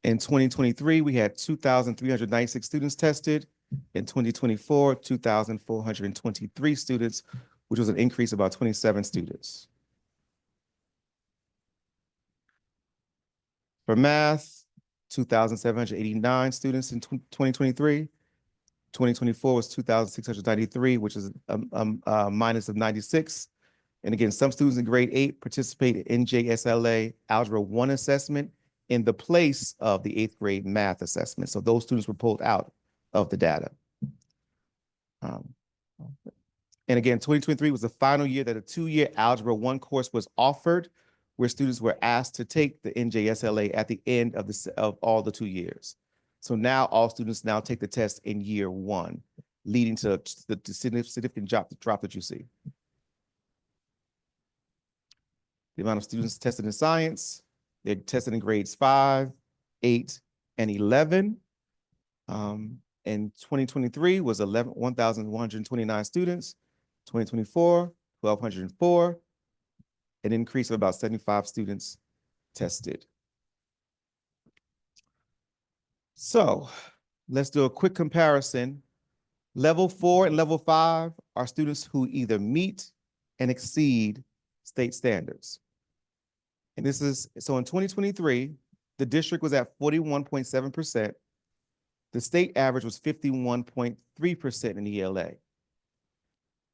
In 2023, we had 2,396 students tested. In 2024, 2,423 students, which was an increase of about 27 students. For math, 2,789 students in 2023. 2024 was 2,693, which is a minus of 96. And again, some students in grade 8 participate in NJSLA Algebra 1 assessment in the place of the 8th grade math assessment. So those students were pulled out of the data. And again, 2023 was the final year that a 2-year Algebra 1 course was offered, where students were asked to take the NJSLA at the end of all the 2 years. So now all students now take the test in year 1, leading to the significant drop that you see. The amount of students tested in science, they're tested in grades 5, 8, and 11. And 2023 was 1,129 students. 2024, 1,204, an increase of about 75 students tested. So let's do a quick comparison. Level 4 and level 5 are students who either meet and exceed state standards. And this is, so in 2023, the district was at 41.7%. The state average was 51.3% in ELA.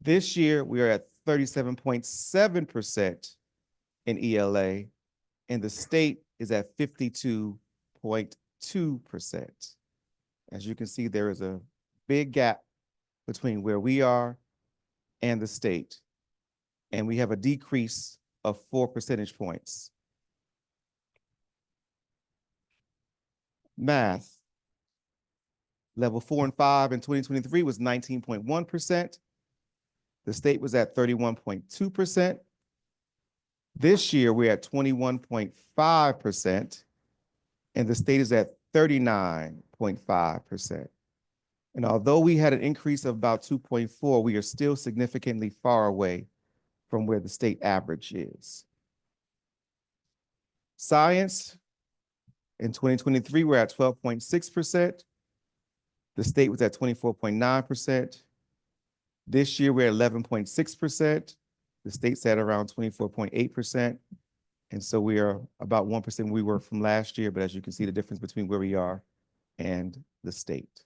This year, we are at 37.7% in ELA, and the state is at 52.2%. As you can see, there is a big gap between where we are and the state, and we have a decrease of 4 percentage points. Math. Level 4 and 5 in 2023 was 19.1%. The state was at 31.2%. This year, we're at 21.5%, and the state is at 39.5%. And although we had an increase of about 2.4, we are still significantly far away from where the state average is. Science, in 2023, we're at 12.6%. The state was at 24.9%. This year, we're at 11.6%. The state's at around 24.8%. And so we are about 1% we were from last year, but as you can see, the difference between where we are and the state.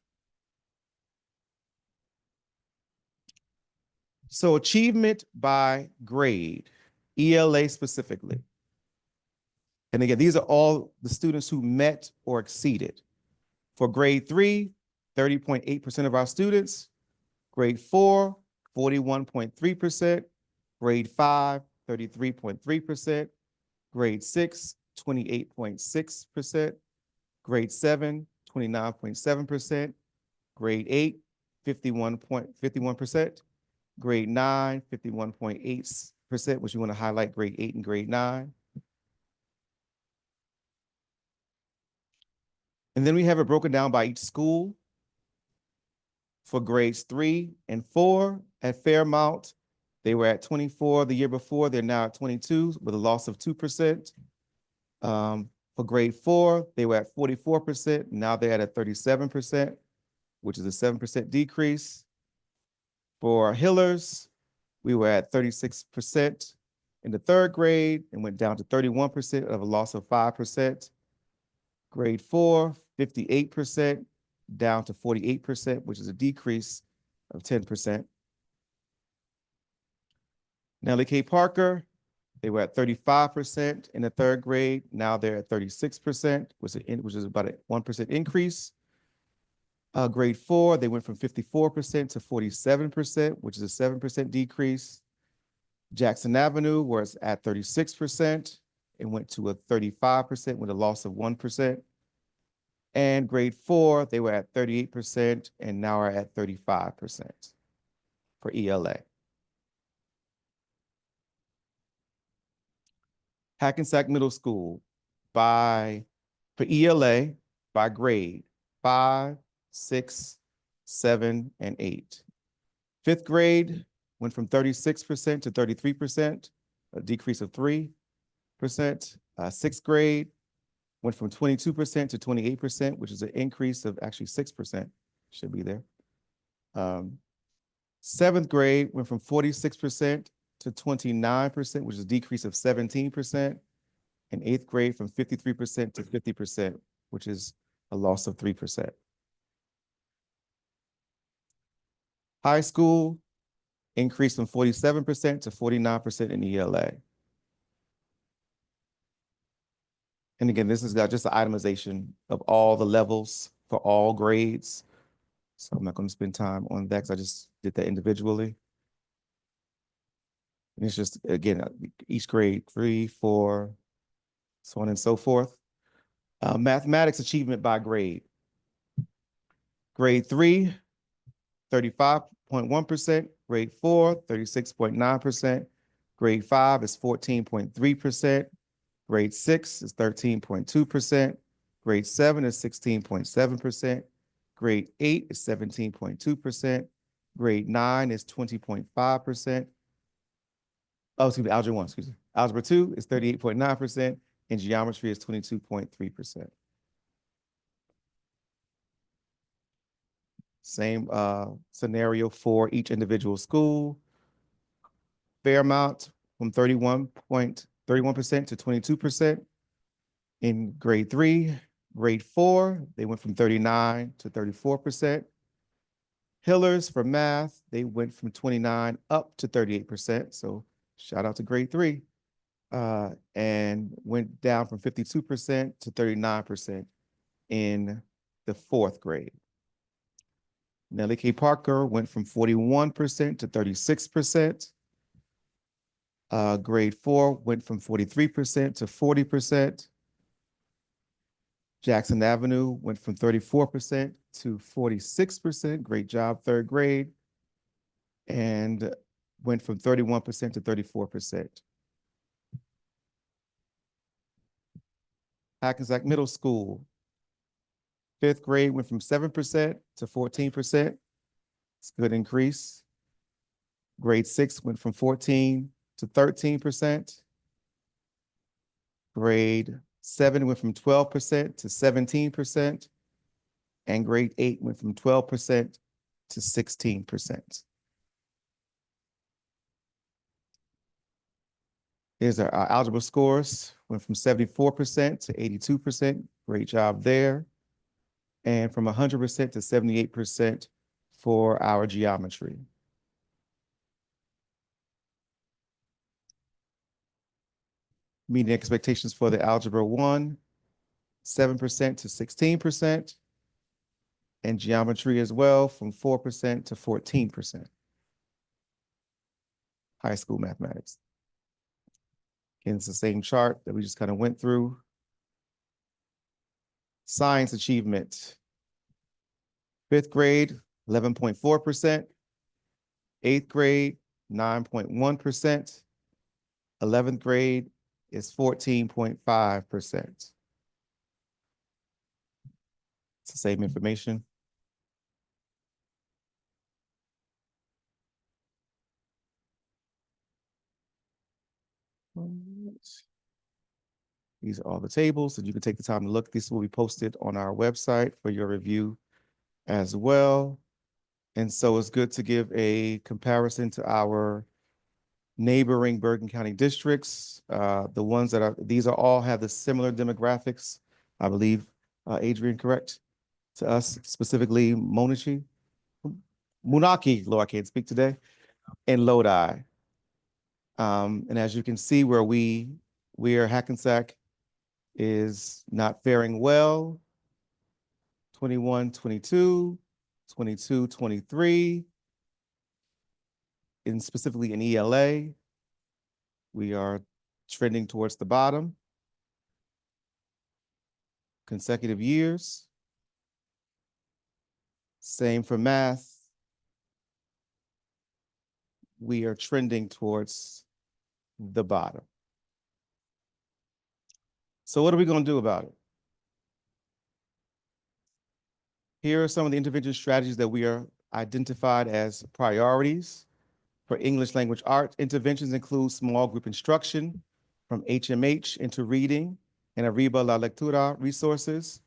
So achievement by grade, ELA specifically. And again, these are all the students who met or exceeded. For grade 3, 30.8% of our students. Grade 4, 41.3%. Grade 5, 33.3%. Grade 6, 28.6%. Grade 7, 29.7%. Grade 8, 51%. Grade 9, 51.8%, which you want to highlight grade 8 and grade 9. And then we have it broken down by each school. For grades 3 and 4 at Fairmount, they were at 24 the year before. They're now at 22 with a loss of 2%. For grade 4, they were at 44%. Now they're at 37%, which is a 7% decrease. For Hillers, we were at 36% in the 3rd grade and went down to 31% of a loss of 5%. Grade 4, 58%, down to 48%, which is a decrease of 10%. Nellie K. Parker, they were at 35% in the 3rd grade. Now they're at 36%, which is about a 1% increase. Grade 4, they went from 54% to 47%, which is a 7% decrease. Jackson Avenue was at 36% and went to a 35% with a loss of 1%. And grade 4, they were at 38% and now are at 35% for ELA. Hackensack Middle School for ELA by grade 5, 6, 7, and 8. 5th grade went from 36% to 33%, a decrease of 3%. 6th grade went from 22% to 28%, which is an increase of actually 6%, should be there. 7th grade went from 46% to 29%, which is a decrease of 17%. And 8th grade from 53% to 50%, which is a loss of 3%. High school increased from 47% to 49% in ELA. And again, this is just the itemization of all the levels for all grades. So I'm not going to spend time on that because I just did that individually. And it's just, again, each grade, 3, 4, so on and so forth. Mathematics achievement by grade. Grade 3, 35.1%. Grade 4, 36.9%. Grade 5 is 14.3%. Grade 6 is 13.2%. Grade 7 is 16.7%. Grade 8 is 17.2%. Grade 9 is 20.5%. Oh, excuse me, Algebra 1, excuse me. Algebra 2 is 38.9%, and Geometry is 22.3%. Same scenario for each individual school. Fairmount from 31% to 22% in grade 3. Grade 4, they went from 39 to 34%. Hillers for math, they went from 29 up to 38%. So shout out to grade 3. And went down from 52% to 39% in the 4th grade. Nellie K. Parker went from 41% to 36%. Grade 4 went from 43% to 40%. Jackson Avenue went from 34% to 46%. Great job, 3rd grade. And went from 31% to 34%. Hackensack Middle School. 5th grade went from 7% to 14%. It's a good increase. Grade 6 went from 14 to 13%. Grade 7 went from 12% to 17%. And grade 8 went from 12% to 16%. Here's our algebra scores. Went from 74% to 82%. Great job there. And from 100% to 78% for our geometry. Meeting expectations for the algebra 1, 7% to 16%. And geometry as well, from 4% to 14%. High school mathematics. Again, it's the same chart that we just kind of went through. Science achievement. 5th grade, 11.4%. 8th grade, 9.1%. 11th grade is 14.5%. It's the same information. These are all the tables, so you can take the time to look. This will be posted on our website for your review as well. And so it's good to give a comparison to our neighboring Bergen County districts. The ones that are, these are all have the similar demographics, I believe, Adrian, correct? To us, specifically Monachi, Munaki, Lord, I can't speak today, and Lodi. And as you can see where we are Hackensack is not faring well. 21, 22, 22, 23. And specifically in ELA, we are trending towards the bottom. Consecutive years. Same for math. We are trending towards the bottom. So what are we going to do about it? Here are some of the intervention strategies that we are identified as priorities. For English language arts, interventions include small group instruction from HMH into reading and Arriba La Lectura resources,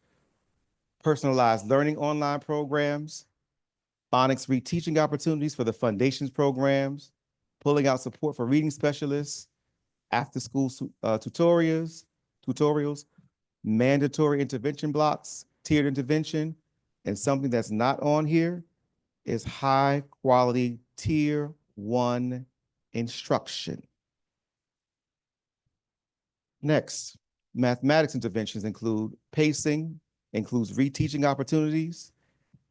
personalized learning online programs, phonics reteaching opportunities for the foundations programs, pulling out support for reading specialists, after-school tutorials, mandatory intervention blocks, tiered intervention, and something that's not on here is high quality tier 1 instruction. Next, mathematics interventions include pacing, includes reteaching opportunities,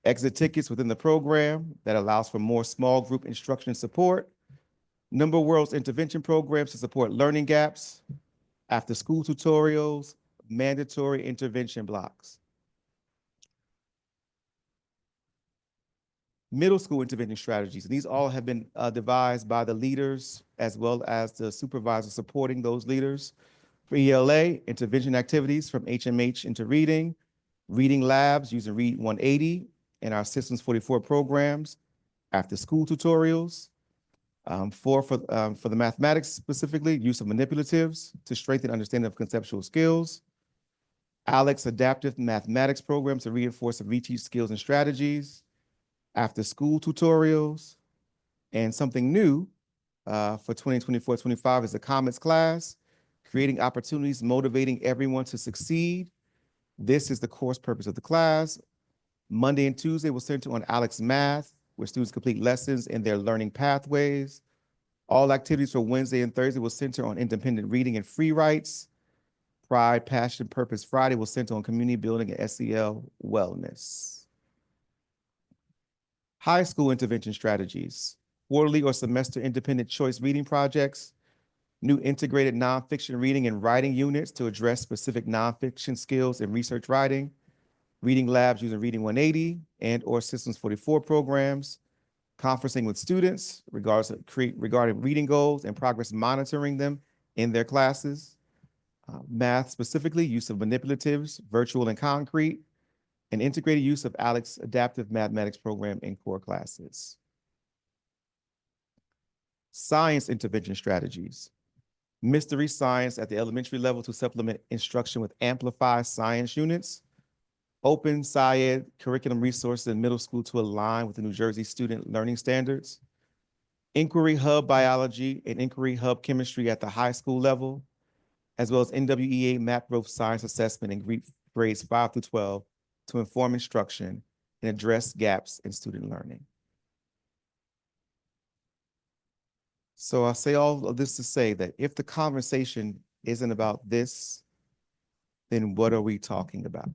exit tickets within the program that allows for more small group instruction support, Number World's intervention programs to support learning gaps, after school tutorials, mandatory intervention blocks. Middle school intervention strategies. And these all have been devised by the leaders as well as the supervisors supporting those leaders. For ELA, intervention activities from HMH into reading, reading labs using Read 180 and our Systems 44 programs, after school tutorials. For the mathematics specifically, use of manipulatives to strengthen understanding of conceptual skills. Alex adaptive mathematics programs to reinforce and reteach skills and strategies. After school tutorials, and something new for 2024-25 is the comments class, creating opportunities, motivating everyone to succeed. This is the course purpose of the class. Monday and Tuesday will center on Alex Math, where students complete lessons in their learning pathways. All activities for Wednesday and Thursday will center on independent reading and free writes. Pride, Passion, Purpose Friday will center on community building and SEL wellness. High school intervention strategies, quarterly or semester independent choice reading projects, new integrated nonfiction reading and writing units to address specific nonfiction skills in research writing, reading labs using Reading 180 and or Systems 44 programs, conferencing with students regarding reading goals and progress monitoring them in their classes, math specifically, use of manipulatives, virtual and concrete, and integrated use of Alex adaptive mathematics program in core classes. Science intervention strategies. Mystery science at the elementary level to supplement instruction with amplified science units. Open SciEd curriculum resources in middle school to align with the New Jersey student learning standards. Inquiry Hub biology and Inquiry Hub chemistry at the high school level, as well as NWEA map growth science assessment in grades 5 through 12 to inform instruction and address gaps in student learning. So I'll say all of this to say that if the conversation isn't about this, then what are we talking about?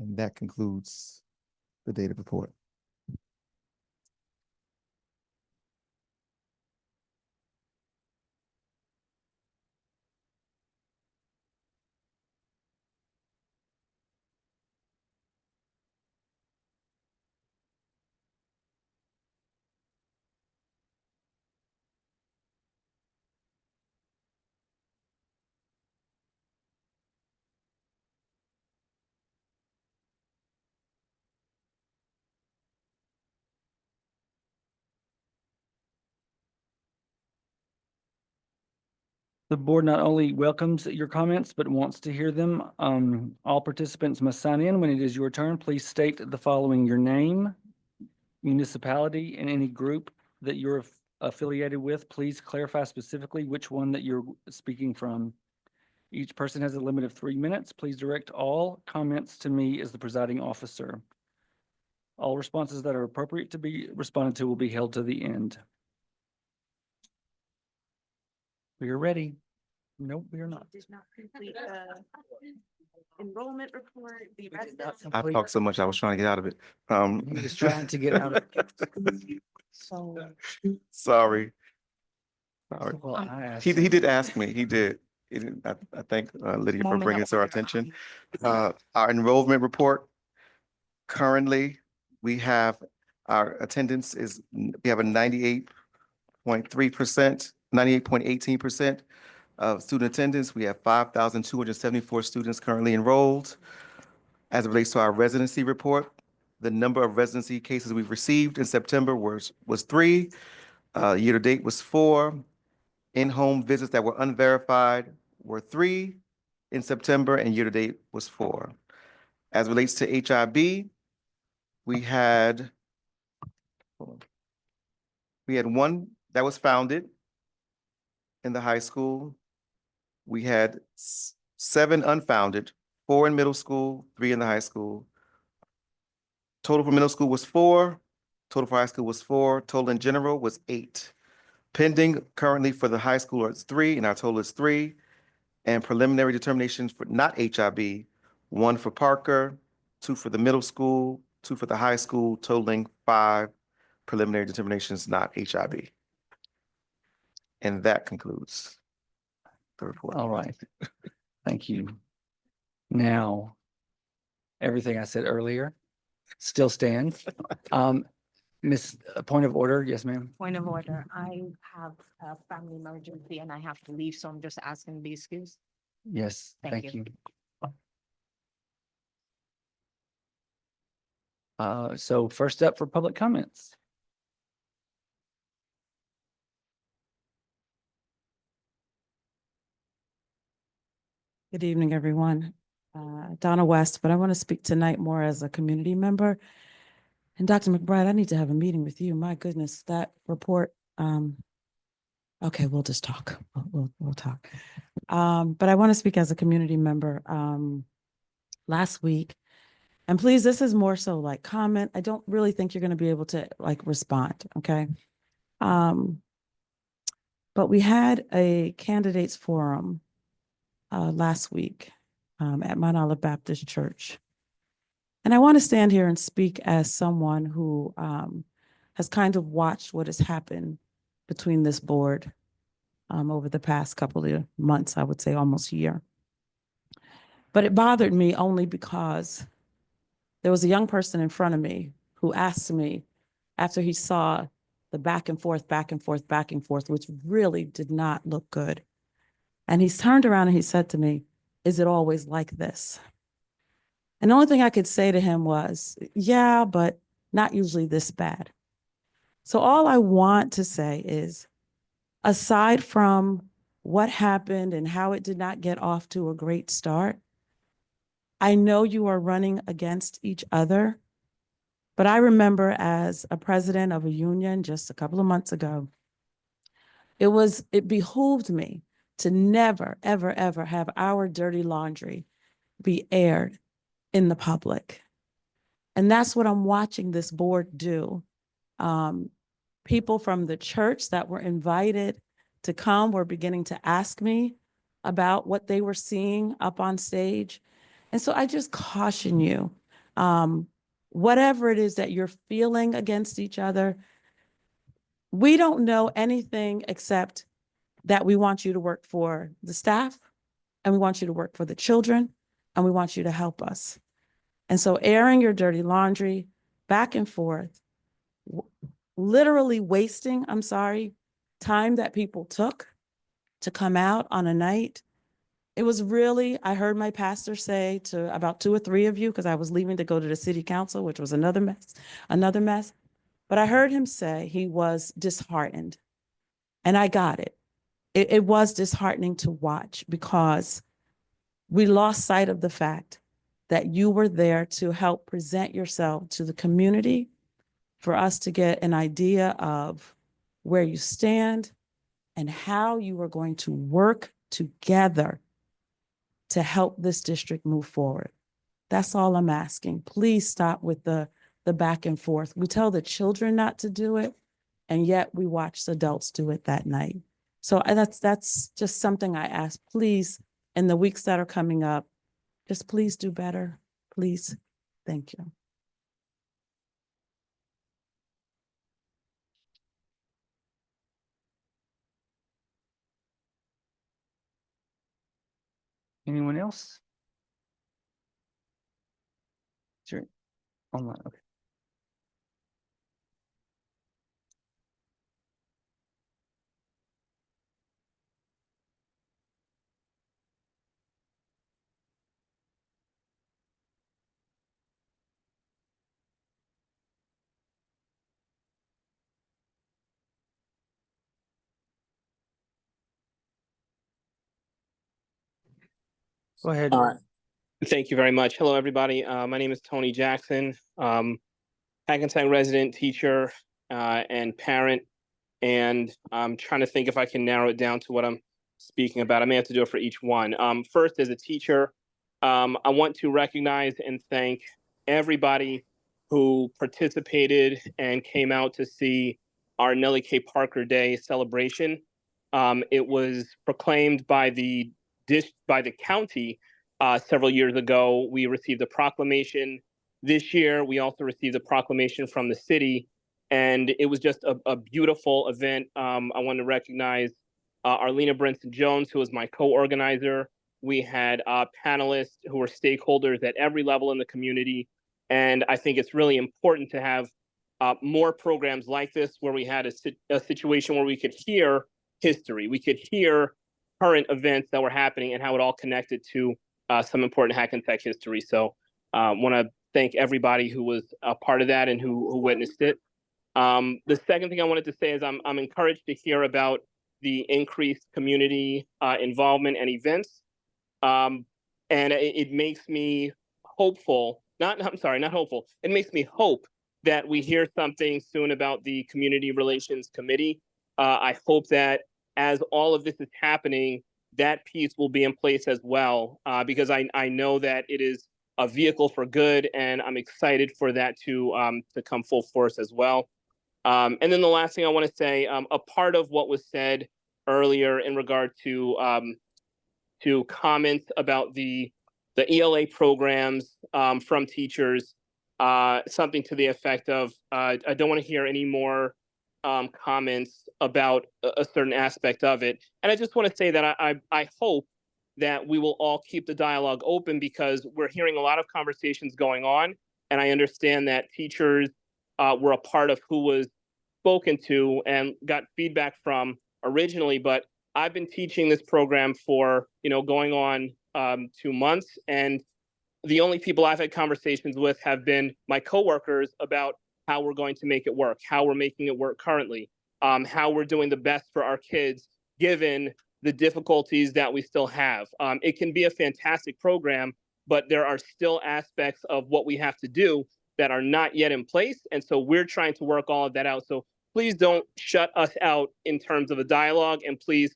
And that concludes the data report. The board not only welcomes your comments, but wants to hear them. All participants must sign in. When it is your turn, please state the following: your name, municipality, and any group that you're affiliated with. Please clarify specifically which one that you're speaking from. Each person has a limit of 3 minutes. Please direct all comments to me as the presiding officer. All responses that are appropriate to be responded to will be held to the end. We are ready. Nope, we are not. Did not complete the enrollment report, the We did not residency. I complete- talked so much, I was trying to get out of it. He was trying to get out of it. So. Sorry. Sorry. Well, I asked He him. did ask me, he did. I thank Lydia for Moment bringing of it to our order. attention. Our enrollment report, currently, we have, our attendance is, we have a 98.3%, 98.18% of student attendance. We have 5,274 students currently enrolled. As it relates to our residency report, the number of residency cases we've received in September was 3. Year-to-date was 4. In-home visits that were unverified were 3 in September, and year-to-date was 4. As it relates to HIB, we had one that was founded in the high school. We had 7 unfounded, 4 in middle school, 3 in the high school. Total for middle school was 4. Total for high school was 4. Total in general was 8. Pending currently for the high school is 3, and our total is 3. And preliminary determinations for not HIB, 1 for Parker, 2 for the middle school, 2 for the high school, totaling 5 preliminary determinations not HIB. And that concludes the report. All right. Thank you. Now, everything I said earlier still stands. Miss, point of order. Yes, ma'am. Point of order, I have a family emergency and I have to leave, so I'm just asking to be excused. Yes, Thank thank you. you. So first up for public comments. Good evening, everyone. Donna West, but I want to speak tonight more as a community member. And Dr. McBride, I need to have a meeting with you. My goodness, that report. Okay, we'll just talk. We'll talk. But I want to speak as a community member. Last week, and please, this is more so like comment. I don't really think you're going to be able to like respond. Okay. But we had a candidates forum last week at Mount Olive Baptist Church. And I want to stand here and speak as someone who has kind of watched what has happened between this board over the past couple of months, I would say almost a year. But it bothered me only because there was a young person in front of me who asked me after he saw the back and forth, which really did not look good. And he's turned around and he said to me, "Is it always like this?" And the only thing I could say to him was, yeah, but not usually this bad. So all I want to say is, aside from what happened and how it did not get off to a great start, I know you are running against each other. But I remember as a president of a union just a couple of months ago, it behooved me to never, ever, ever have our dirty laundry be aired in the public. And that's what I'm watching this board do. People from the church that were invited to come were beginning to ask me about what they were seeing up on stage. And so I just caution you, whatever it is that you're feeling against each other, we don't know anything except that we want you to work for the staff, and we want you to work for the children, and we want you to help us. And so airing your dirty laundry back and forth, literally wasting, time that people took to come out on a night. It was really, I heard my pastor say to about 2 or 3 of you, because I was leaving to go to the city council, which was another mess. But I heard him say he was disheartened. And I got it. it was disheartening to watch because we lost sight of the fact that you were there to help present yourself to the community, for us to get an idea of where you stand and how you are going to work together to help this district move forward. That's all I'm asking. Please stop with the back and forth. We tell the children not to do it, and yet we watch adults do it that night. So that's just something I ask. Please, in the weeks that are coming up, just please do better. Please. Thank you. Anyone else? Sure. Online, okay. Go ahead. All right. Thank you very much. Hello, everybody. My name is Tony Jackson, Hackensack resident, teacher, and parent. And I'm trying to think if I can narrow it down to what I'm speaking about. I may have to do it for each one. First, as a teacher, I want to recognize and thank everybody who participated and came out to see our Nellie K. Parker Day celebration. It was proclaimed by the county several years ago. We received a proclamation this year. We also received a proclamation from the city, and it was just a beautiful event. I want to recognize Arlena Brinson Jones, who was my co-organizer. We had panelists who were stakeholders at every level in the community. And I think it's really important to have more programs like this, where we had a situation where we could hear history. We could hear current events that were happening and how it all connected to some important Hackensack history. So I want to thank everybody who was a part of that and who witnessed it. The second thing I wanted to say is I'm encouraged to hear about the increased community involvement and events. And it makes me hopeful, not hopeful. It makes me hope that we hear something soon about the Community Relations Committee. I hope that as all of this is happening, that piece will be in place as well, because I know that it is a vehicle for good, and I'm excited for that to come full force as well. And then the last thing I want to say, a part of what was said earlier in regard to comments about the ELA programs from teachers, something to the effect of, I don't want to hear any more comments about a certain aspect of it. And I just want to say that I hope that we will all keep the dialogue open, because we're hearing a lot of conversations going on. And I understand that teachers were a part of who was spoken to and got feedback from originally, but I've been teaching this program for, going on 2 months, and the only people I've had conversations with have been my coworkers about how we're going to make it work, how we're making it work currently, how we're doing the best for our kids, given the difficulties that we still have. It can be a fantastic program, but there are still aspects of what we have to do that are not yet in place. And so we're trying to work all of that out. So please don't shut us out in terms of a dialogue, and please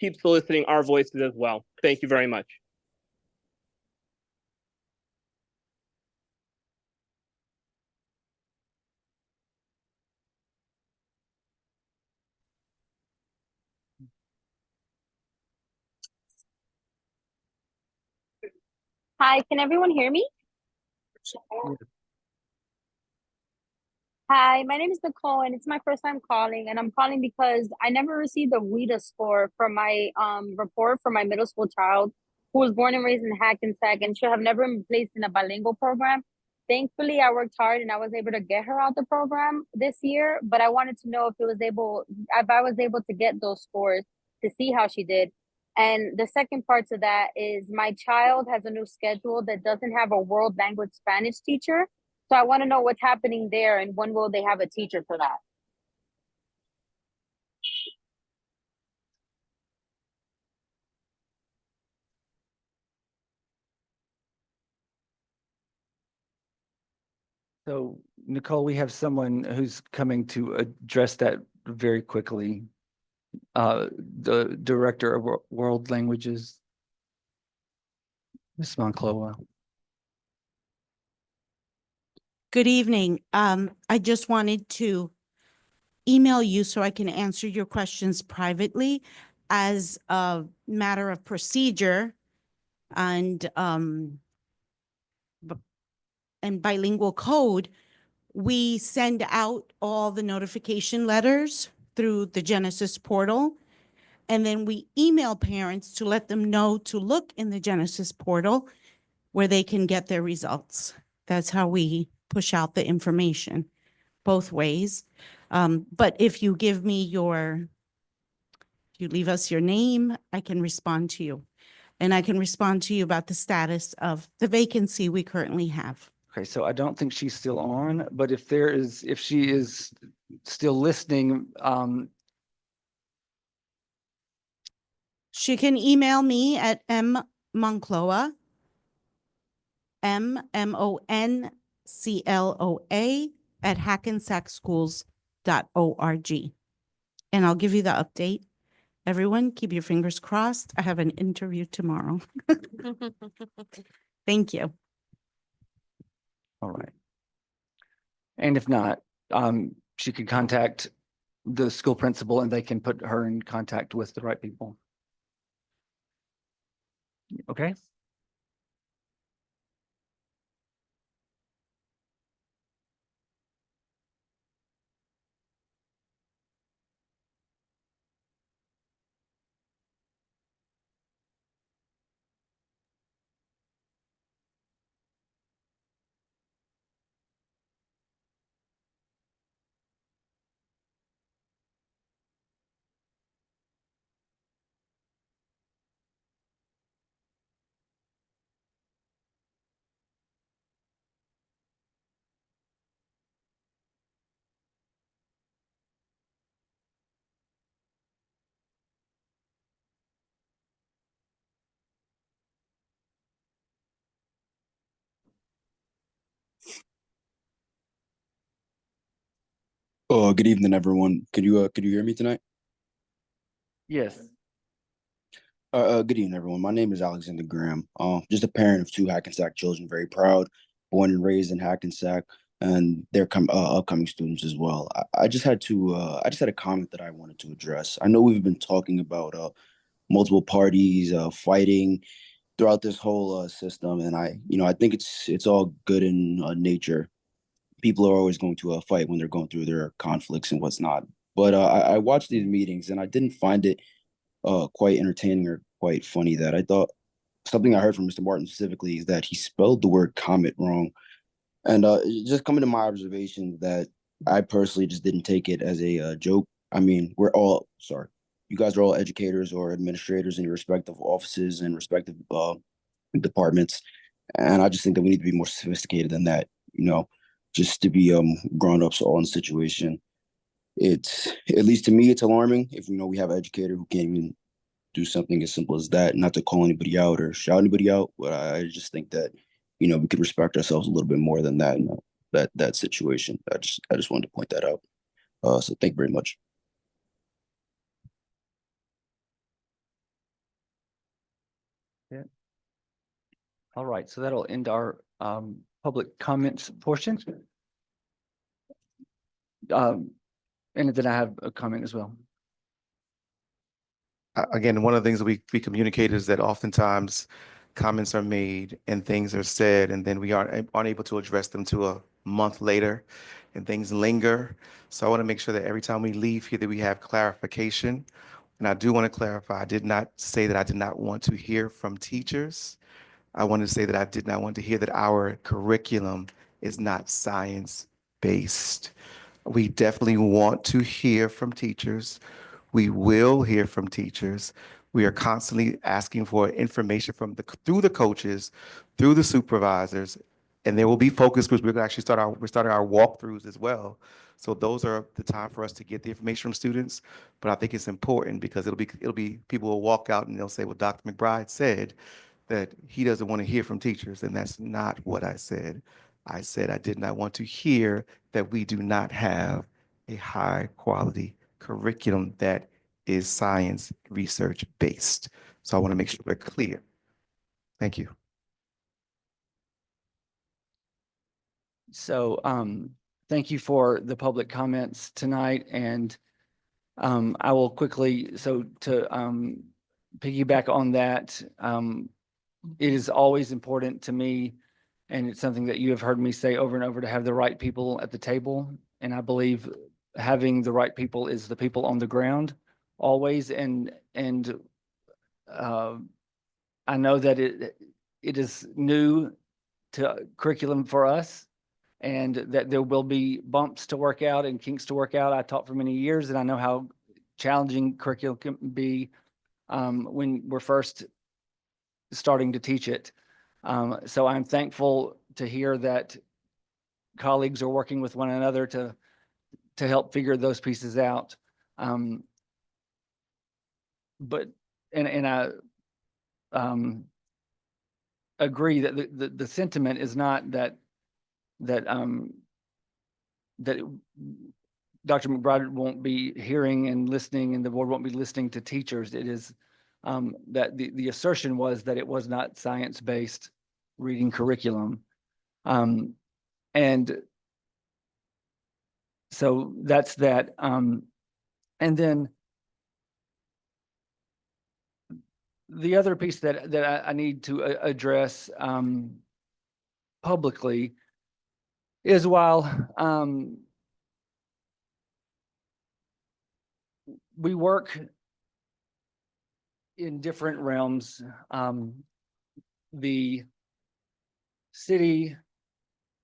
keep soliciting our voices as well. Thank you very much. Hi, can everyone hear me? Hi, my name is Nicole, and it's my first time calling, and I'm calling because I never received a WIDA score for my report for my middle school child who was born and raised in Hackensack and should have never been placed in a bilingual program. Thankfully, I worked hard and I was able to get her out the program this year, but I wanted to know if I was able to get those scores to see how she did. And the second part to that is my child has a new schedule that doesn't have a world language Spanish teacher. So I want to know what's happening there and when will they have a teacher for that? So Nicole, we have someone who's coming to address that very quickly. The Director of World Languages, Ms. Monclova. Good evening. I just wanted to email you so I can answer your questions privately as a matter of procedure and bilingual code. We send out all the notification letters through the Genesis portal. And then we email parents to let them know to look in the Genesis portal where they can get their results. That's how we push out the information both ways. But if you give me if you leave us your name, I can respond to you. And I can respond to you about the status of the vacancy we currently have. Okay, so I don't think she's still on, but if she is still listening, She can email me at mmoncloa, MMONCLOA @hackensackschools.org. And I'll give you the update. Everyone, keep your fingers crossed. I have an interview tomorrow. Thank you. all right. And if not, she could contact the school principal and they can put her in contact with the right people. Okay? Oh, good evening, everyone. Could you hear me tonight? Yes. Good evening, everyone. My name is Alexander Graham. Just a parent of two Hackensack children, very proud, born and raised in Hackensack, and they're upcoming students as well. I just had a comment that I wanted to address. I know we've been talking about multiple parties fighting throughout this whole system, and I think it's all good in nature. People are always going to fight when they're going through their conflicts and what's not. But I watched these meetings and I didn't find it quite entertaining or quite funny. That I thought something I heard from Mr. Martin specifically is that he spelled the word comet wrong. And just coming to my observation that I personally just didn't take it as a joke. I mean, you guys are all educators or administrators in your respective offices and respective departments. And I just think that we need to be more sophisticated than that, just to be grown-ups all in the situation. It's, at least to me, it's alarming if we have an educator who can't even do something as simple as that. Not to call anybody out or shout anybody out, but I just think that we could respect ourselves a little bit more than that. That situation. I just wanted to point that out. So thank you very much. Yeah. All right, so that'll end our public comments portion. And then I have a comment as well. Again, one of the things that we communicate is that oftentimes comments are made and things are said, and then we aren't able to address them to a month later, and things linger. So I want to make sure that every time we leave here that we have clarification. And I do want to clarify, I did not say that I did not want to hear from teachers. I wanted to say that I did not want to hear that our curriculum is not science-based. We definitely want to hear from teachers. We will hear from teachers. We are constantly asking for information through the coaches, through the supervisors, and there will be focus groups. We're going to actually starting our walkthroughs as well. So those are the time for us to get the information from students. But I think it's important because it'll be people will walk out and they'll say, well, Dr. McBride said that he doesn't want to hear from teachers, and that's not what I said. I said I did not want to hear that we do not have a high quality curriculum that is science research based. So I want to make sure we're clear. Thank you. So, thank you for the public comments tonight, and I will quickly, so to piggyback on that, it is always important to me, and it's something that you have heard me say over and over, to have the right people at the table. And I believe having the right people is the people on the ground always. And I know that it is new to curriculum for us, and that there will be bumps to work out and kinks to work out. I taught for many years, and I know how challenging curriculum can be when we're first starting to teach it. So I'm thankful to hear that colleagues are working with one another to help figure those pieces out. But I agree that the sentiment is not that Dr. McBride won't be hearing and listening, and the board won't be listening to teachers. It is that the assertion was that it was not science-based reading curriculum. And so that's that. And then the other piece that I need to address publicly is, while we work in different realms, the city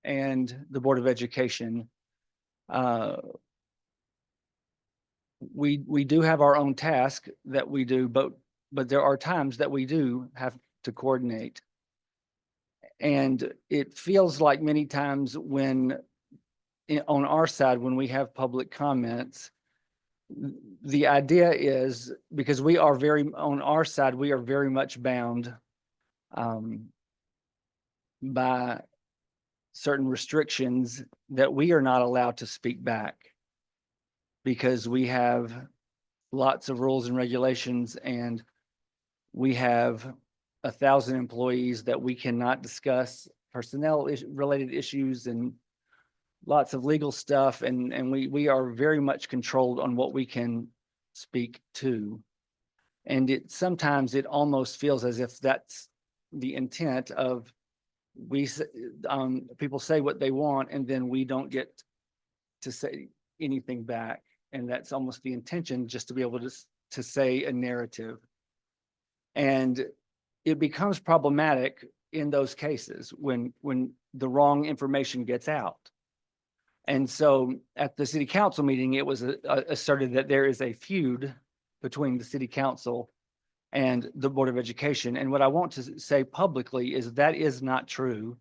and the Board of Education, we do have our own task that we do, but there are times that we do have to coordinate. And it feels like many times when on our side, when we have public comments, the idea is, because we are on our side, we are very much bound by certain restrictions that we are not allowed to speak back, because we have lots of rules and regulations, and we have 1,000 employees that we cannot discuss personnel related issues and lots of legal stuff. And we are very much controlled on what we can speak to. And sometimes it almost feels as if that's the intent of people say what they want, and then we don't get to say anything back. And that's almost the intention, just to be able to say a narrative. And it becomes problematic in those cases when the wrong information gets out. And so at the city council meeting, it was asserted that there is a feud between the city council and the Board of Education. And what I want to say publicly is that is not true.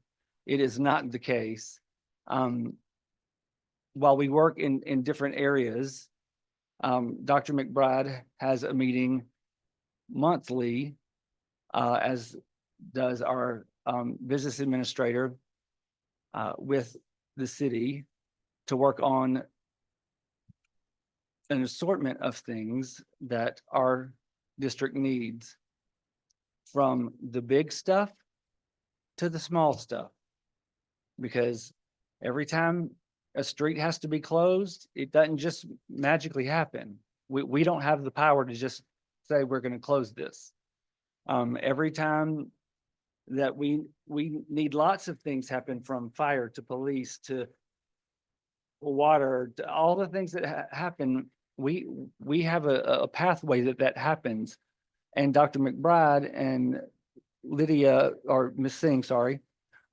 It is not the case. While we work in different areas, Dr. McBride has a meeting monthly, as does our business administrator, with the city, to work on an assortment of things that our district needs, from the big stuff to the small stuff. Because every time a street has to be closed, it doesn't just magically happen. We don't have the power to just say we're going to close this. Every time that we need lots of things happen, from fire to police to water, to all the things that happen, we have a pathway that happens. And Dr. McBride and Lydia, or Ms. Singh, sorry,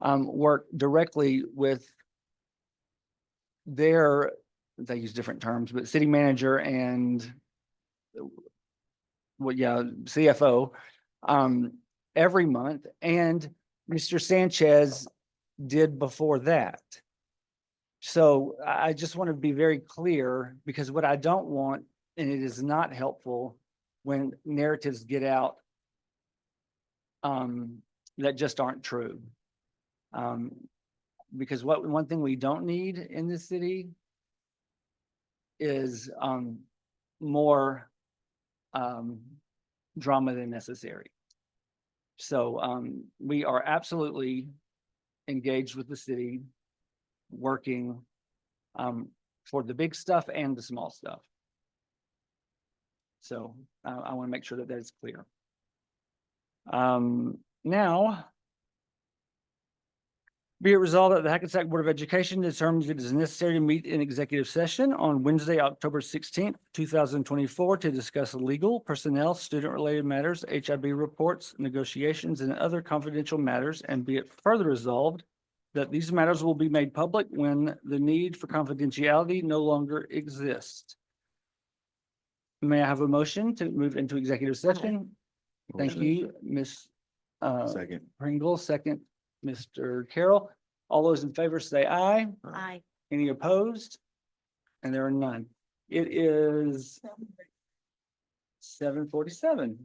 work directly with they use different terms, but city manager and CFO every month. And Mr. Sanchez did before that. So I just want to be very clear, because what I don't want, and it is not helpful, when narratives get out that just aren't true. Because one thing we don't need in this city is more drama than necessary. So we are absolutely engaged with the city, working for the big stuff and the small stuff. So I want to make sure that that is clear. Now, be it resolved that the Hackensack Board of Education determines it is necessary to meet in executive session on Wednesday, October 16th, 2024, to discuss legal, personnel, student-related matters, HIB reports, negotiations, and other confidential matters, and be it further resolved that these matters will be made public when the need for confidentiality no longer exists. May I have a motion to move into executive session? Thank you, Ms. Second. Pringle, second, Mr. Carroll. All those in favor say aye. Aye. Any opposed? And there are none. It is 7:47.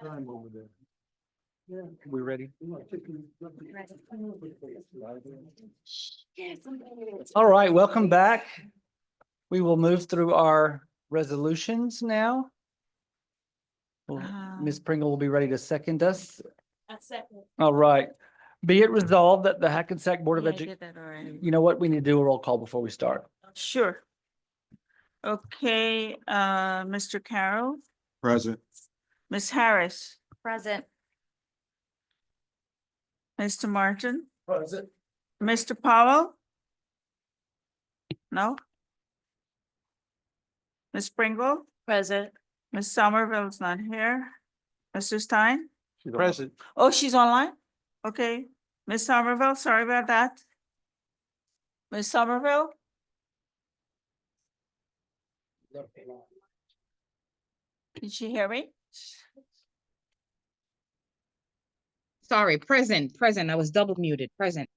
time over there. Yeah. We ready? All right, welcome back. We will move through our resolutions now. Well, Ms. Pringle will be ready to second us. All right. Be it resolved that the Hackensack Board of Education, you know what? We need to do a roll call before we start. Sure. Okay, Mr. Carroll, Present. Ms. Harris, Present. Mr. Martin, Present. Mr. Powell? No? Ms. Pringle? Present. Ms. Somerville's not here. Mr. Stein? Present. Oh, she's online? Okay. Ms. Somerville, sorry about that. Ms. Somerville? Did she hear me? Sorry, present. I was double muted, present.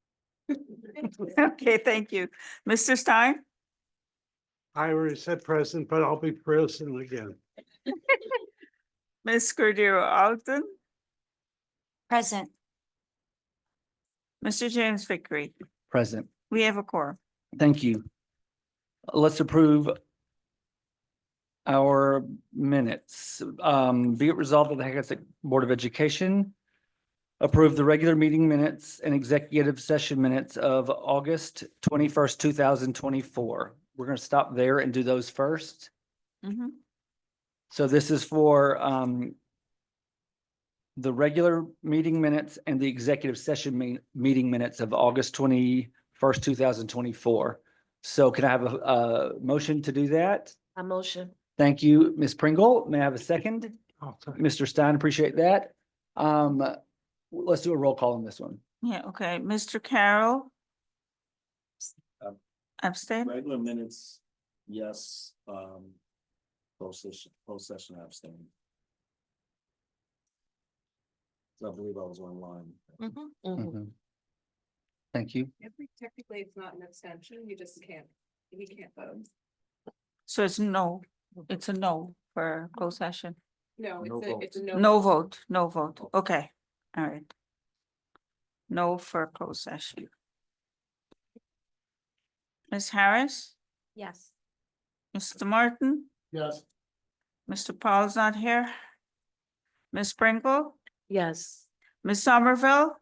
Okay, thank you. Mr. Stein? I already said present, but I'll be present again. Ms. Cordero Alton? Present. Mr. James Vickery? Present. We have a quorum. Thank you. Let's approve our minutes. Be it resolved that the Hackensack Board of Education approve the regular meeting minutes and executive session minutes of August 21st, 2024. We're going to stop there and do those first. Mhm. So this is for the regular meeting minutes and the executive session meeting minutes of August 21st, 2024. So can I have a motion to do that? A motion. Thank you, Ms. Pringle. May I have a second? I'll take- Mr. Stein, appreciate that. Let's do a roll call on this one. Yeah, okay. Mr. Carroll? Um, Abstain? Regular minutes, yes, closed session abstain. So I believe I was online. Mhm. Thank you. Technically, it's not an abstention, you just can't, he can't vote. So it's no, it's a no for closed session. No, No vote. it's a No vote, no vote. Okay, all right. No for closed session. Ms. Harris? Yes. Mr. Martin? Yes. Mr. Paul's not here. Ms. Sprinkle? Yes. Ms. Somerville?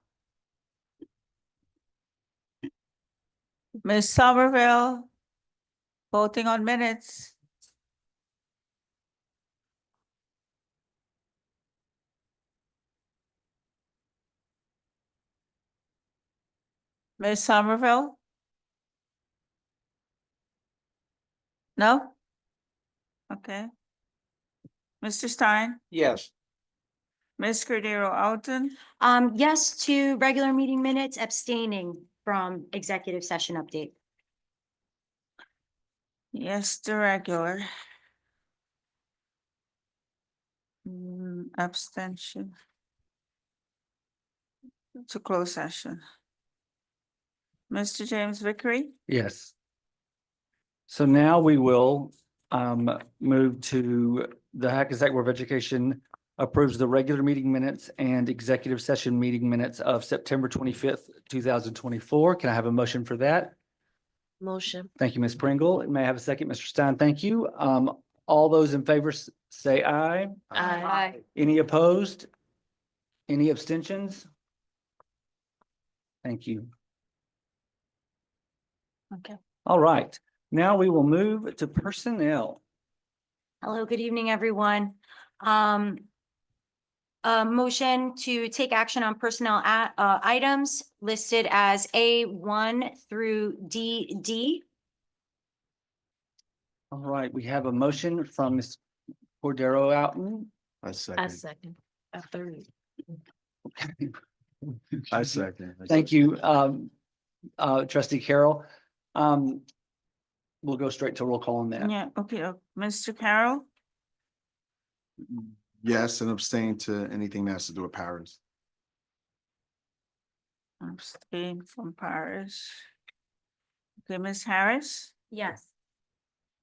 Ms. Somerville? Voting on minutes. Ms. Somerville? No? Okay. Mr. Stein? Yes. Ms. Cordero Alton? Yes to regular meeting minutes, abstaining from executive session update. Yes, the regular. Abstention. To close session. Mr. James Vickery? Yes. So now we will move to the Hackensack Board of Education approves the regular meeting minutes and executive session meeting minutes of September 25th, 2024. Can I have a motion for that? Motion. Thank you, Ms. Pringle. May I have a second, Mr. Stein? Thank you. All those in favor say aye. Aye. Any opposed? Any abstentions? Thank you. Okay. All right, now we will move to personnel. Hello, good evening, everyone. A motion to take action on personnel items listed as A1 through DD. All right, we have a motion from Ms. Cordero Alton. I A second. second. A third. I second. Thank you, trustee Carroll. We'll go straight to roll call on that. Yeah, okay, Mr. Carroll? Yes, and abstain to anything that has to do with Paris. Abstain from Paris. Okay, Ms. Harris? Yes.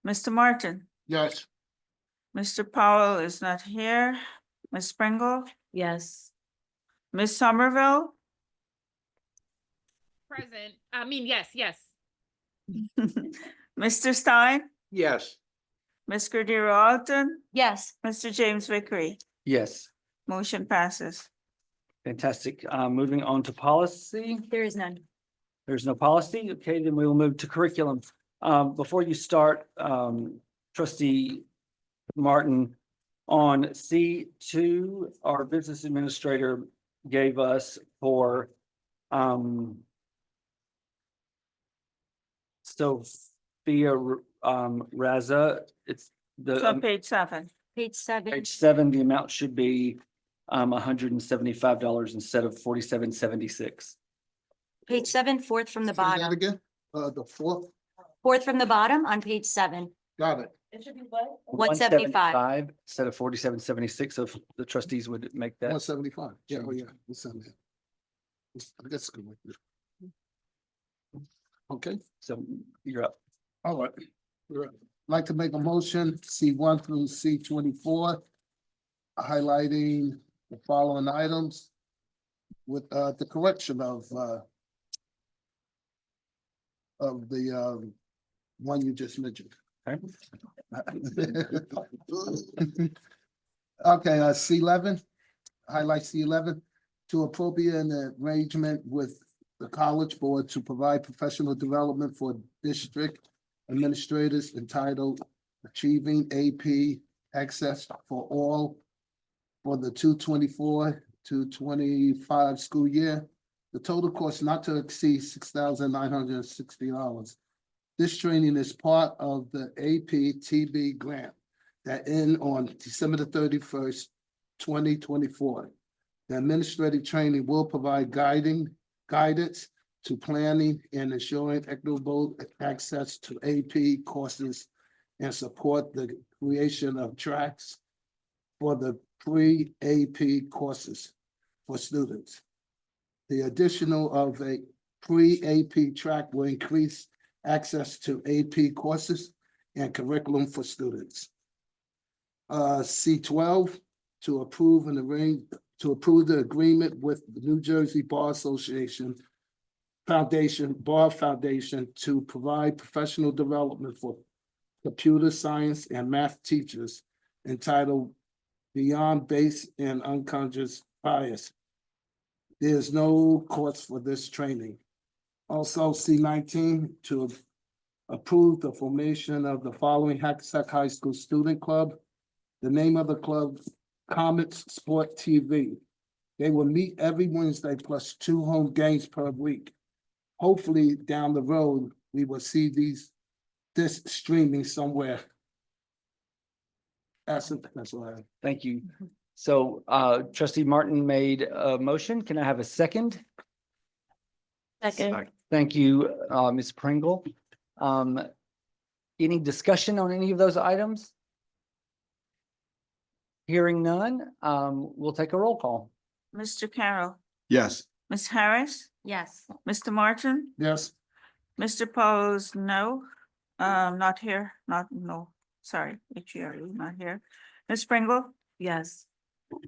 Mr. Martin? Yes. Mr. Powell is not here. Ms. Pringle, Yes. Ms. Somerville, Present, yes. Mr. Stein, Yes. Ms. Cordero Alton, Yes. Mr. James Vickery. Yes, Motion passes. fantastic. Moving on to policy. There is none. There's no policy. Okay, then we will move to curriculum. Before you start, trustee Martin, on C2, our business administrator gave us for Sophia Raza, it's So the page 7. Page 7. page 7, the amount should be $175 instead of $47.76. Page 7, fourth from the Say that bottom. again, the fourth, Fourth from the bottom on page 7. got it. It should be what? 175. Instead of $47.76, so if the trustees would make that. 175, yeah, oh, yeah, it's on there. That's good. Okay, So you're up. all right. We're up. Like to make a motion, C1 through C24, highlighting the following items with the correction of the one you just mentioned. Okay. Okay, C11, highlight C11, to appropriate an arrangement with the College Board to provide professional development for district administrators entitled Achieving AP Access for All for the 224-225 school year. The total cost not to exceed $6,960. This training is part of the AP-TB grant that end on December the 31st, 2024. The administrative training will provide guidance to planning and ensuring equitable access to AP courses and support the creation of tracks for the pre-AP courses for students. The additional of a pre-AP track will increase access to AP courses and curriculum for students. C12, to approve the agreement with the New Jersey Bar Association Bar Foundation to provide professional development for computer science and math teachers entitled Beyond Base and Unconscious Bias. There is no cost for this training. Also, C19, to approve the formation of the following Hackensack High School Student Club. The name of the club, Comets Sport TV. They will meet every Wednesday plus 2 home games per week. Hopefully, down the road, we will see this streaming somewhere. That's what I have. Thank you. So trustee Martin made a motion. Can I have a second? Second. Thank you, Ms. Pringle. Any discussion on any of those items? Hearing none, we'll take a roll call. Mr. Carroll, Yes. Ms. Harris, Yes. Mr. Martin, Yes, Mr. Pauls, no, not here, no, sorry, HERE, not here. Ms. Pringle, Yes.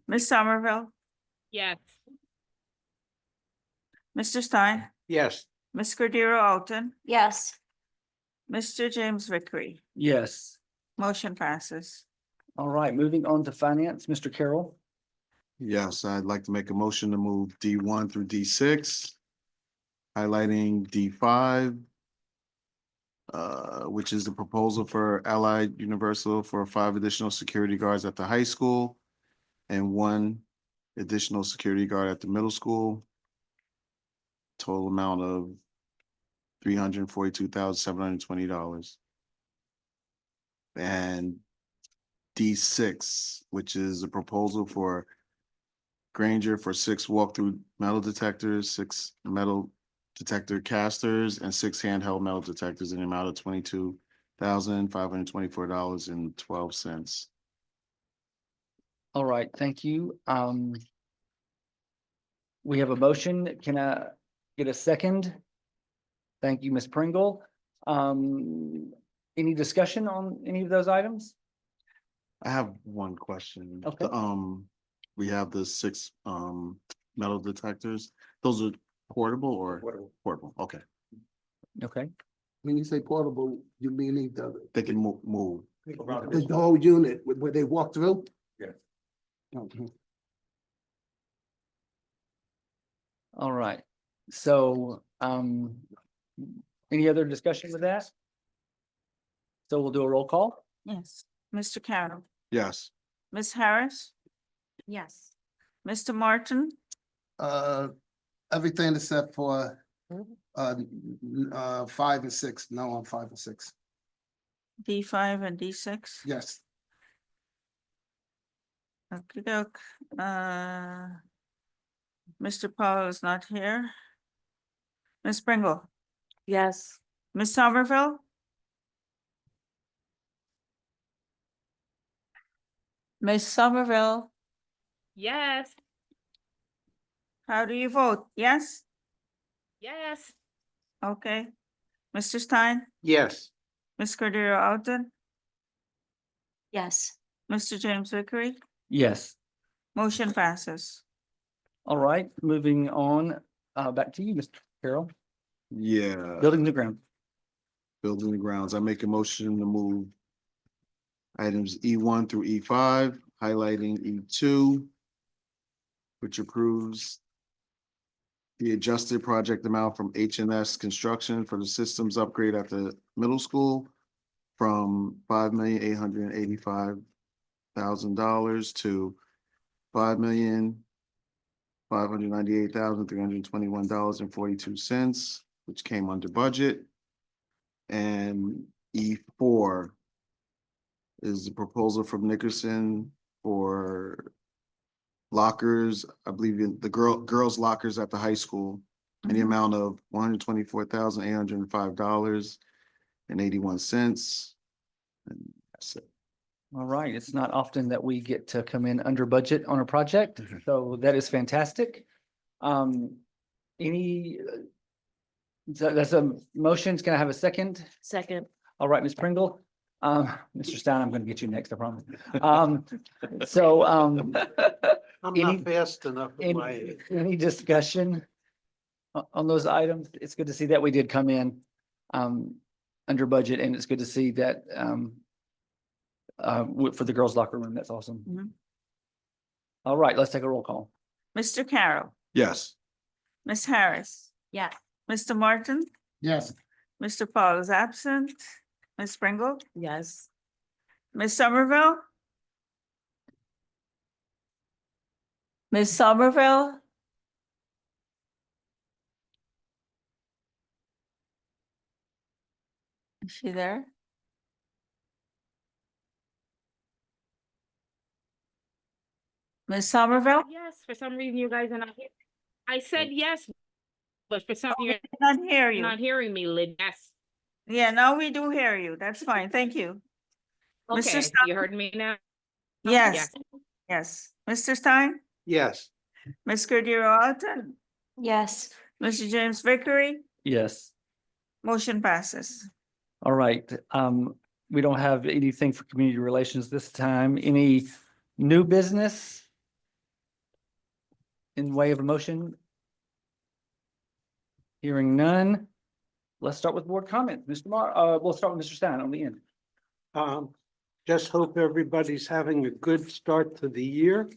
Ms. Somerville, Yes. Mr. Stein, Yes. Ms. Cordero Alton, Yes. Mr. James Vickery. Yes. Motion passes. All right, moving on to finance, Mr. Carroll. Yes, I'd like to make a motion to move D1 through D6, highlighting D5, which is the proposal for Allied Universal for 5 additional security guards at the high school and 1 additional security guard at the middle school. Total amount of $342,720. And D6, which is a proposal for Granger for 6 walk-through metal detectors, 6 metal detector casters, and 6 handheld metal detectors in the amount of $22,524.12. All right, thank you. We have a motion. Can I get a second? Thank you, Ms. Pringle. Any discussion on any of those items? I have one question. Okay. we have the 6 metal detectors. Those are portable or? Portable, okay. Okay. When you say portable, you meaning They can move. the whole unit where they walk through? Yes. Okay. All right. So, any other discussion with that? So we'll do a roll call. Yes. Mr. Carroll, Yes. Ms. Harris, Yes. Mr. Martin, Everything except for 5 and 6. No on 5 and 6. D5 and D6. Yes. Okay, Mr. Powell is not here. Ms. Pringle, Yes. Ms. Somerville, Ms. Somerville, Yes. how do you vote? Yes? Yes. Okay. Mr. Stein, Yes. Ms. Cordero Alton, Yes. Mr. James Vickery, Yes. motion passes. All right, moving on, back to you, Mr. Carroll. Yeah. Building the ground. Building the grounds. I make a motion to move items E1 through E5, highlighting E2, which approves the adjusted project amount from H&S Construction for the systems upgrade at the middle school from $5,885,000 to $5,598,321.42, which came under budget. And E4 is the proposal from Nickerson for lockers, I believe in the girls' lockers at the high school, in the amount of $124,805.81. And that's it. All right, it's not often that we get to come in under budget on a project, so that is fantastic. Any, so that's a motion. Can I have a second? Second. All right, Ms. Pringle. Mr. Stein, I'm gonna get you next, I promise. I'm Any- not fast enough in my head. Any discussion on those items? It's good to see that we did come in under budget, and it's good to see that for the girls' locker room. That's awesome. Mhm. All right, let's take a roll call. Mr. Carroll, Yes. Ms. Harris, Yes. Mr. Martin, Yes. Mr. Paul is absent. Ms. Pringle, Yes. Ms. Somerville? Ms. Somerville? Is she there? Ms. Somerville? Yes, for some reason you guys are not here. I said yes, but for some We you're did not hear you. not hearing me, Lynn. Yes. Yeah, now we do hear you. That's fine. Thank you. Mr. Okay, Stein? you heard me now? Yes, yes. Mr. Stein? Yes. Ms. Cordero Alton? Yes. Mr. James Vickery? Yes. Motion passes. All right, we don't have anything for community relations this time. Any new business in way of a motion? Hearing none. Let's start with board comment. We'll start with Mr. Stein on the end. Just hope everybody's having a good start to the year.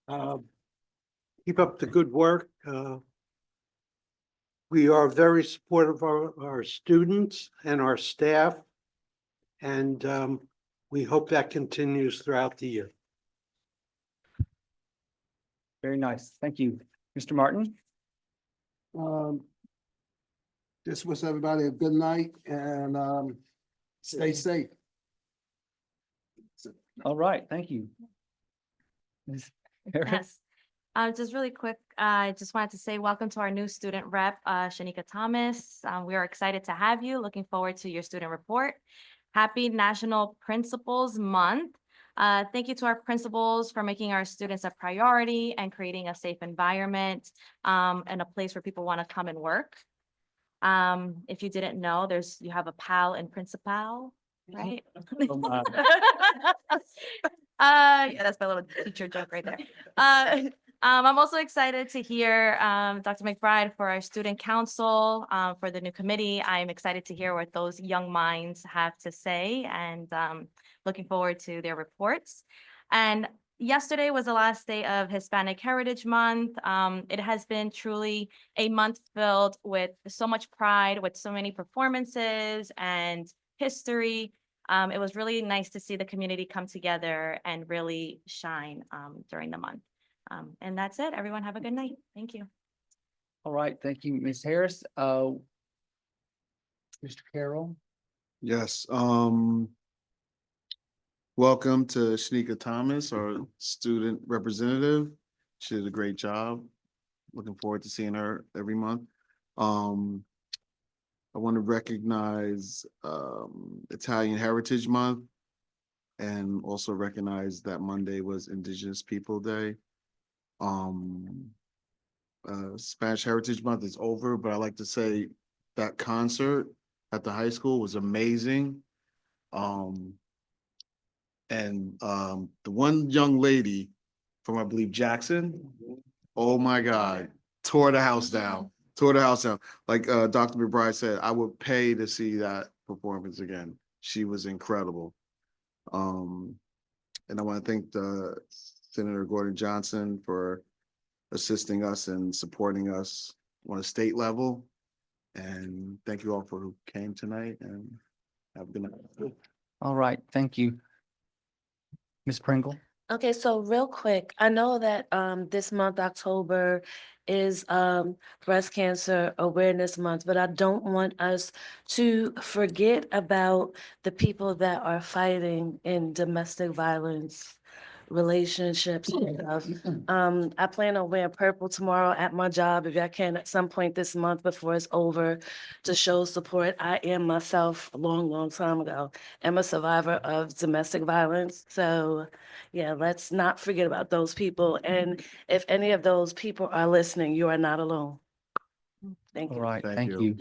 Keep up the good work. We are very supportive of our students and our staff. And we hope that continues throughout the year. Very nice. Thank you. Mr. Martin? Just wish everybody a good night and stay safe. All right, thank you. Ms. Harris? Yes. Just really quick, I just wanted to say welcome to our new student rep, Shanika Thomas. We are excited to have you. Looking forward to your student report. Happy National Principals Month. Thank you to our principals for making our students a priority and creating a safe environment and a place where people want to come and work. If you didn't know, you have a PAL and Principal, right? Yeah, that's my little teacher joke right there. I'm also excited to hear Dr. McBride for our student council, for the new committee. I'm excited to hear what those young minds have to say and looking forward to their reports. And yesterday was the last day of Hispanic Heritage Month. It has been truly a month filled with so much pride, with so many performances and history. It was really nice to see the community come together and really shine during the month. And that's it. Everyone have a good night. Thank you. All right, thank you, Ms. Harris. Mr. Carroll. Yes, welcome to Shanika Thomas, our student representative. She did a great job. Looking forward to seeing her every month. I want to recognize Italian Heritage Month and also recognize that Monday was Indigenous People Day. Spanish Heritage Month is over, but I like to say that concert at the high school was amazing. The one young lady from, I believe, Jackson, oh my God, tore the house down. Like Dr. McBride said, I would pay to see that performance again. She was incredible. And I want to thank Senator Gordon Johnson for assisting us and supporting us on a state level. And thank you all for who came tonight, and have a good night. All right, thank you. Ms. Pringle. Okay, so real quick, I know that this month, October, is Breast Cancer Awareness Month, but I don't want us to forget about the people that are fighting in domestic violence relationships and stuff. I plan on wearing purple tomorrow at my job if I can at some point this month before it's over to show support. I am myself a long time ago, am a survivor of domestic violence. So yeah, let's not forget about those people. And if any of those people are listening, you are not alone. Thank All you. right, Thank thank you. you.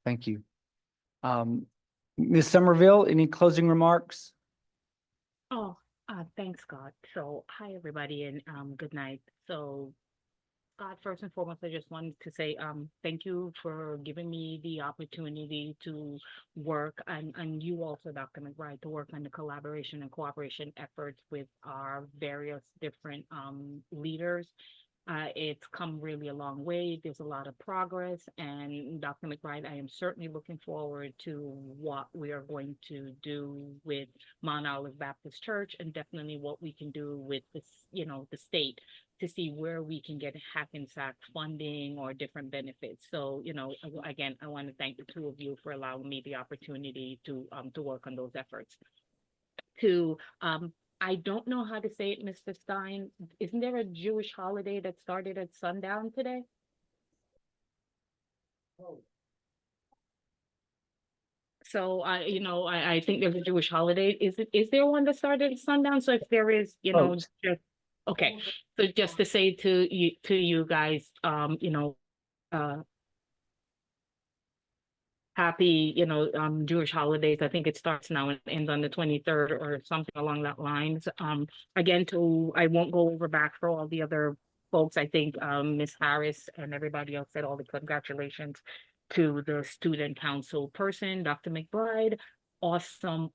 Thank you. Ms. Somerville, any closing remarks? Oh, thanks, Scott. So, hi, everybody, and good night. So, Scott, first and foremost, I just wanted to say thank you for giving me the opportunity to work, and you also, Dr. McBride, to work on the collaboration and cooperation efforts with our various different leaders. It's come really a long way. There's a lot of progress, and Dr. McBride, I am certainly looking forward to what we are going to do with Mount Olive Baptist Church, and definitely what we can do with this, the state, to see where we can get Hackensack funding or different benefits. So, again, I want to thank the two of you for allowing me the opportunity to work on those efforts. I don't know how to say it, Mr. Stein. Isn't there a Jewish holiday that started at sundown today? So I think there's a Jewish holiday. Is there one that started at sundown? So if there is, Vote. just okay. So just to say to you guys, happy, Jewish holidays. I think it starts now and ends on the 23rd or something along that lines. Again, I won't go over back for all the other folks. I think Ms. Harris and everybody else said all the congratulations to the student council person, Dr. McBride. Awesome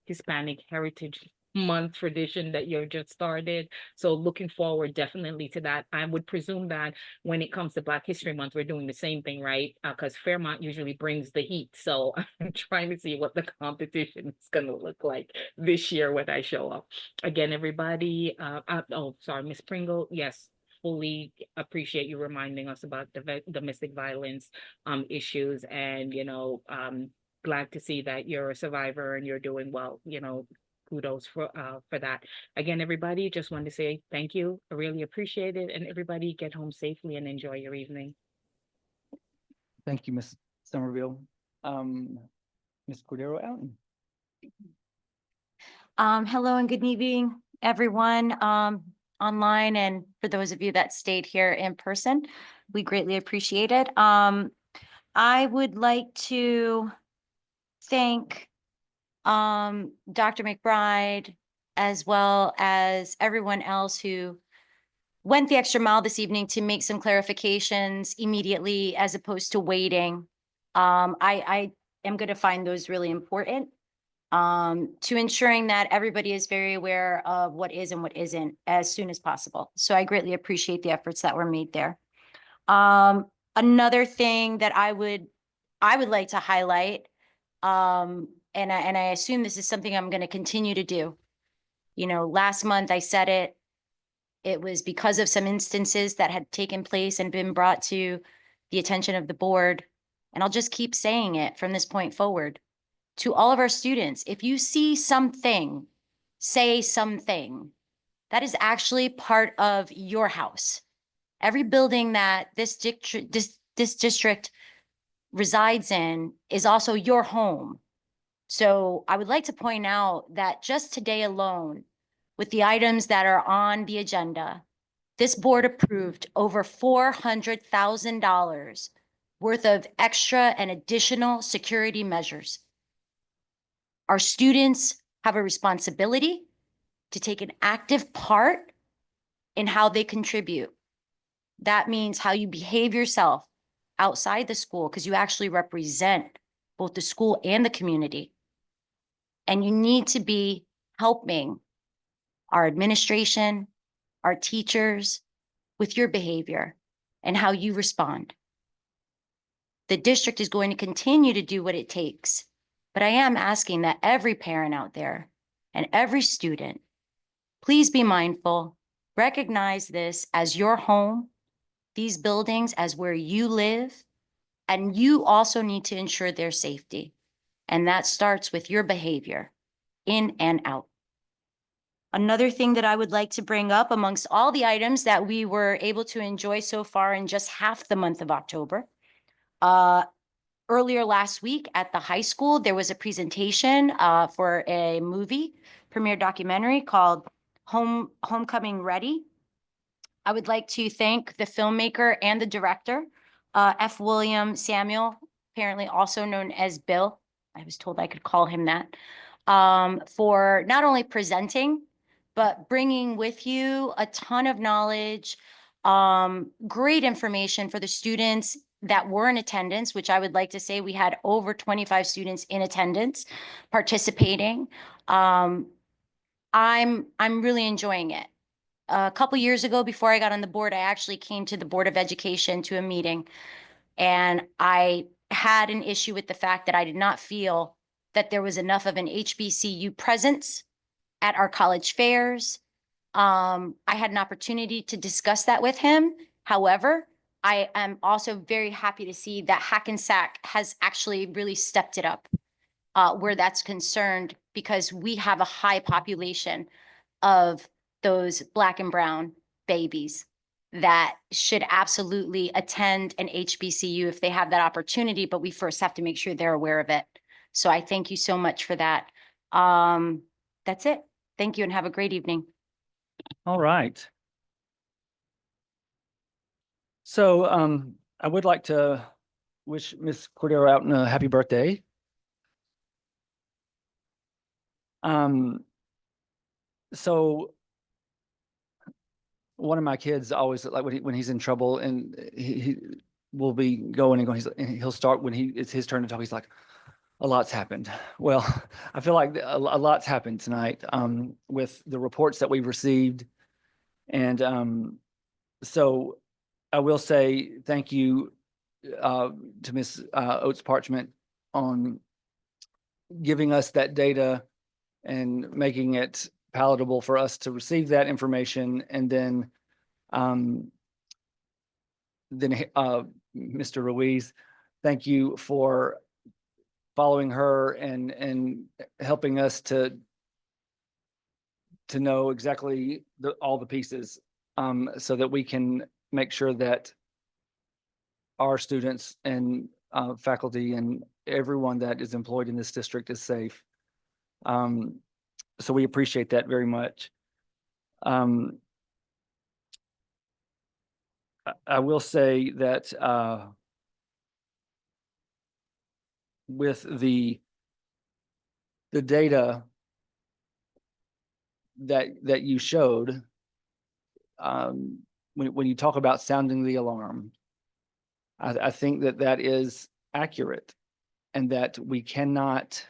Hispanic Heritage Month tradition that you just started. So looking forward definitely to that. I would presume that when it comes to Black History Month, we're doing the same thing, right? Because Fairmont usually brings the heat. So I'm trying to see what the competition is going to look like this year when I show up. Again, everybody, sorry, Miss Pringle. Yes, fully appreciate you reminding us about the domestic violence issues, and glad to see that you're a survivor and you're doing well. Kudos for that. Again, everybody, just wanted to say thank you. I really appreciate it. And everybody get home safely and enjoy your evening. Thank you, Ms. Somerville. Ms. Cordero Allen. Hello and good evening, everyone, online, and for those of you that stayed here in person, we greatly appreciate it. I would like to thank Dr. McBride, as well as everyone else who went the extra mile this evening to make some clarifications immediately as opposed to waiting. I am going to find those really important to ensuring that everybody is very aware of what is and what isn't as soon as possible. So I greatly appreciate the efforts that were made there. Another thing that I would like to highlight, and I assume this is something I'm going to continue to do. You know, last month I said it was because of some instances that had taken place and been brought to the attention of the board. And I'll just keep saying it from this point forward. To all of our students, if you see something, say something. That is actually part of your house. Every building that this district resides in is also your home. So I would like to point out that just today alone, with the items that are on the agenda, this board approved over $400,000 worth of extra and additional security measures. Our students have a responsibility to take an active part in how they contribute. That means how you behave yourself outside the school, because you actually represent both the school and the community. And you need to be helping our administration, our teachers with your behavior and how you respond. The district is going to continue to do what it takes, but I am asking that every parent out there and every student, please be mindful, recognize this as your home, these buildings as where you live, and you also need to ensure their safety. And that starts with your behavior in and out. Another thing that I would like to bring up amongst all the items that we were able to enjoy so far in just half the month of October. Earlier last week at the high school, there was a presentation for a movie premiere documentary called Homecoming Ready. I would like to thank the filmmaker and the director, F. William Samuel, apparently also known as Bill. I was told I could call him that, for not only presenting, but bringing with you a ton of knowledge, great information for the students that were in attendance, which I would like to say we had over 25 students in attendance participating. I'm really enjoying it. A couple years ago, before I got on the board, I actually came to the Board of Education to a meeting, and I had an issue with the fact that I did not feel that there was enough of an HBCU presence at our college fairs. I had an opportunity to discuss that with him. However, I am also very happy to see that Hackensack has actually really stepped it up where that's concerned, because we have a high population of those Black and brown babies that should absolutely attend an HBCU if they have that opportunity, but we first have to make sure they're aware of it. So I thank you so much for that. That's it. Thank you and have a great evening. All right. So I would like to wish Ms. Cordero out a happy birthday. So one of my kids always, like when he's in trouble and he will be going and going, and he'll start when it's his turn to talk. He's like, a lot's happened. Well, I feel like a lot's happened tonight with the reports that we've received. And so I will say thank you to Ms. Oates Parchment on giving us that data and making it palatable for us to receive that information. And then Mr. Ruiz, thank you for following her and helping us to know exactly all the pieces so that we can make sure that our students and faculty and everyone that is employed in this district is safe. So we appreciate that very much. I will say that with the data that you showed, when you talk about sounding the alarm, I think that is accurate, and that we cannot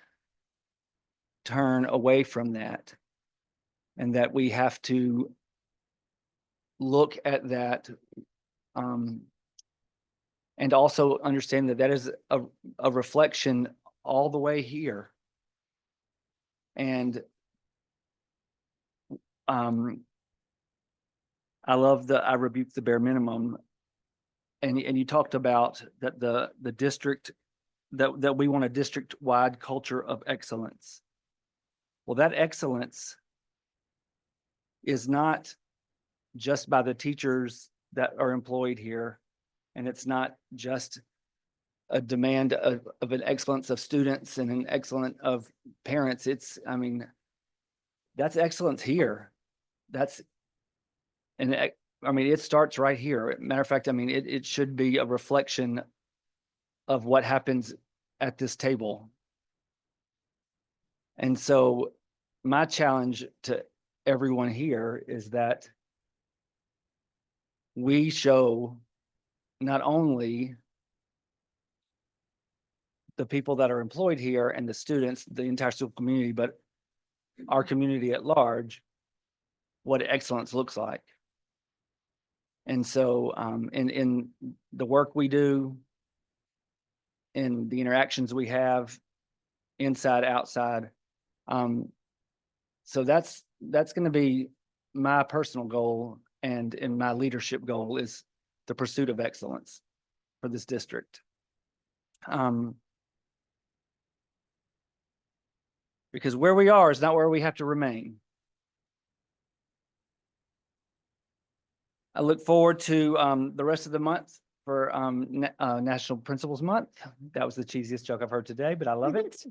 turn away from that, and that we have to look at that, and also understand that that is a reflection all the way here. And I love I rebuke the bare minimum. And you talked about that the district, that we want a district-wide culture of excellence. Well, that excellence is not just by the teachers that are employed here, and it's not just a demand of an excellence of students and an excellence of parents. I mean, that's excellence here. I mean, it starts right here. Matter of fact, I mean, it should be a reflection of what happens at this table. And so my challenge to everyone here is that we show not only the people that are employed here and the students, the entire school community, but our community at large, what excellence looks like. And so in the work we do, in the interactions we have, inside, outside, so that's going to be my personal goal, and my leadership goal is the pursuit of excellence for this district. Because where we are is not where we have to remain. I look forward to the rest of the month for National Principals Month. That was the cheesiest joke I've heard today, but I love it.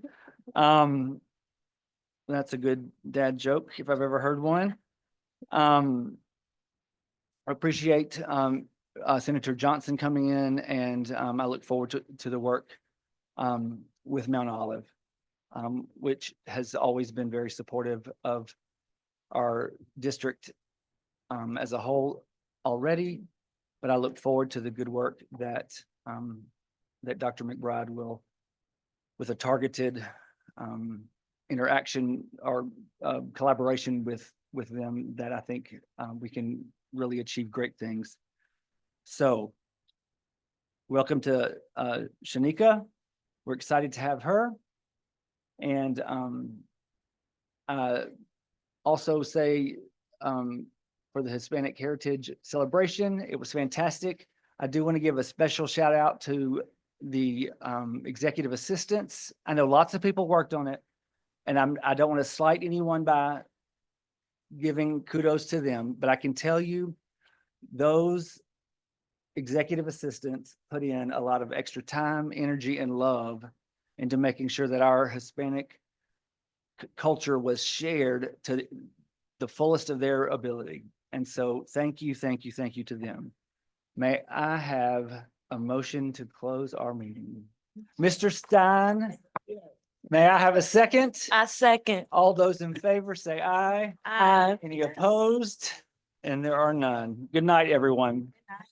That's a good dad joke if I've ever heard one. I appreciate Senator Johnson coming in, and I look forward to the work with Mount Olive, which has always been very supportive of our district as a whole already. But I look forward to the good work that Dr. McBride will, with a targeted interaction or collaboration with them, that I think we can really achieve great things. So welcome to Shanika. We're excited to have her. And also say for the Hispanic Heritage Celebration, it was fantastic. I do want to give a special shout out to the executive assistants. I know lots of people worked on it, and I don't want to slight anyone by giving kudos to them, but I can tell you those executive assistants put in a lot of extra time, energy, and love into making sure that our Hispanic culture was shared to the fullest of their ability. And so thank you to them. May I have a motion to close our meeting? Mr. Stein, may I have a second? I second. All those in favor say aye. Aye. Any opposed? And there are none. Good night, everyone. Good night.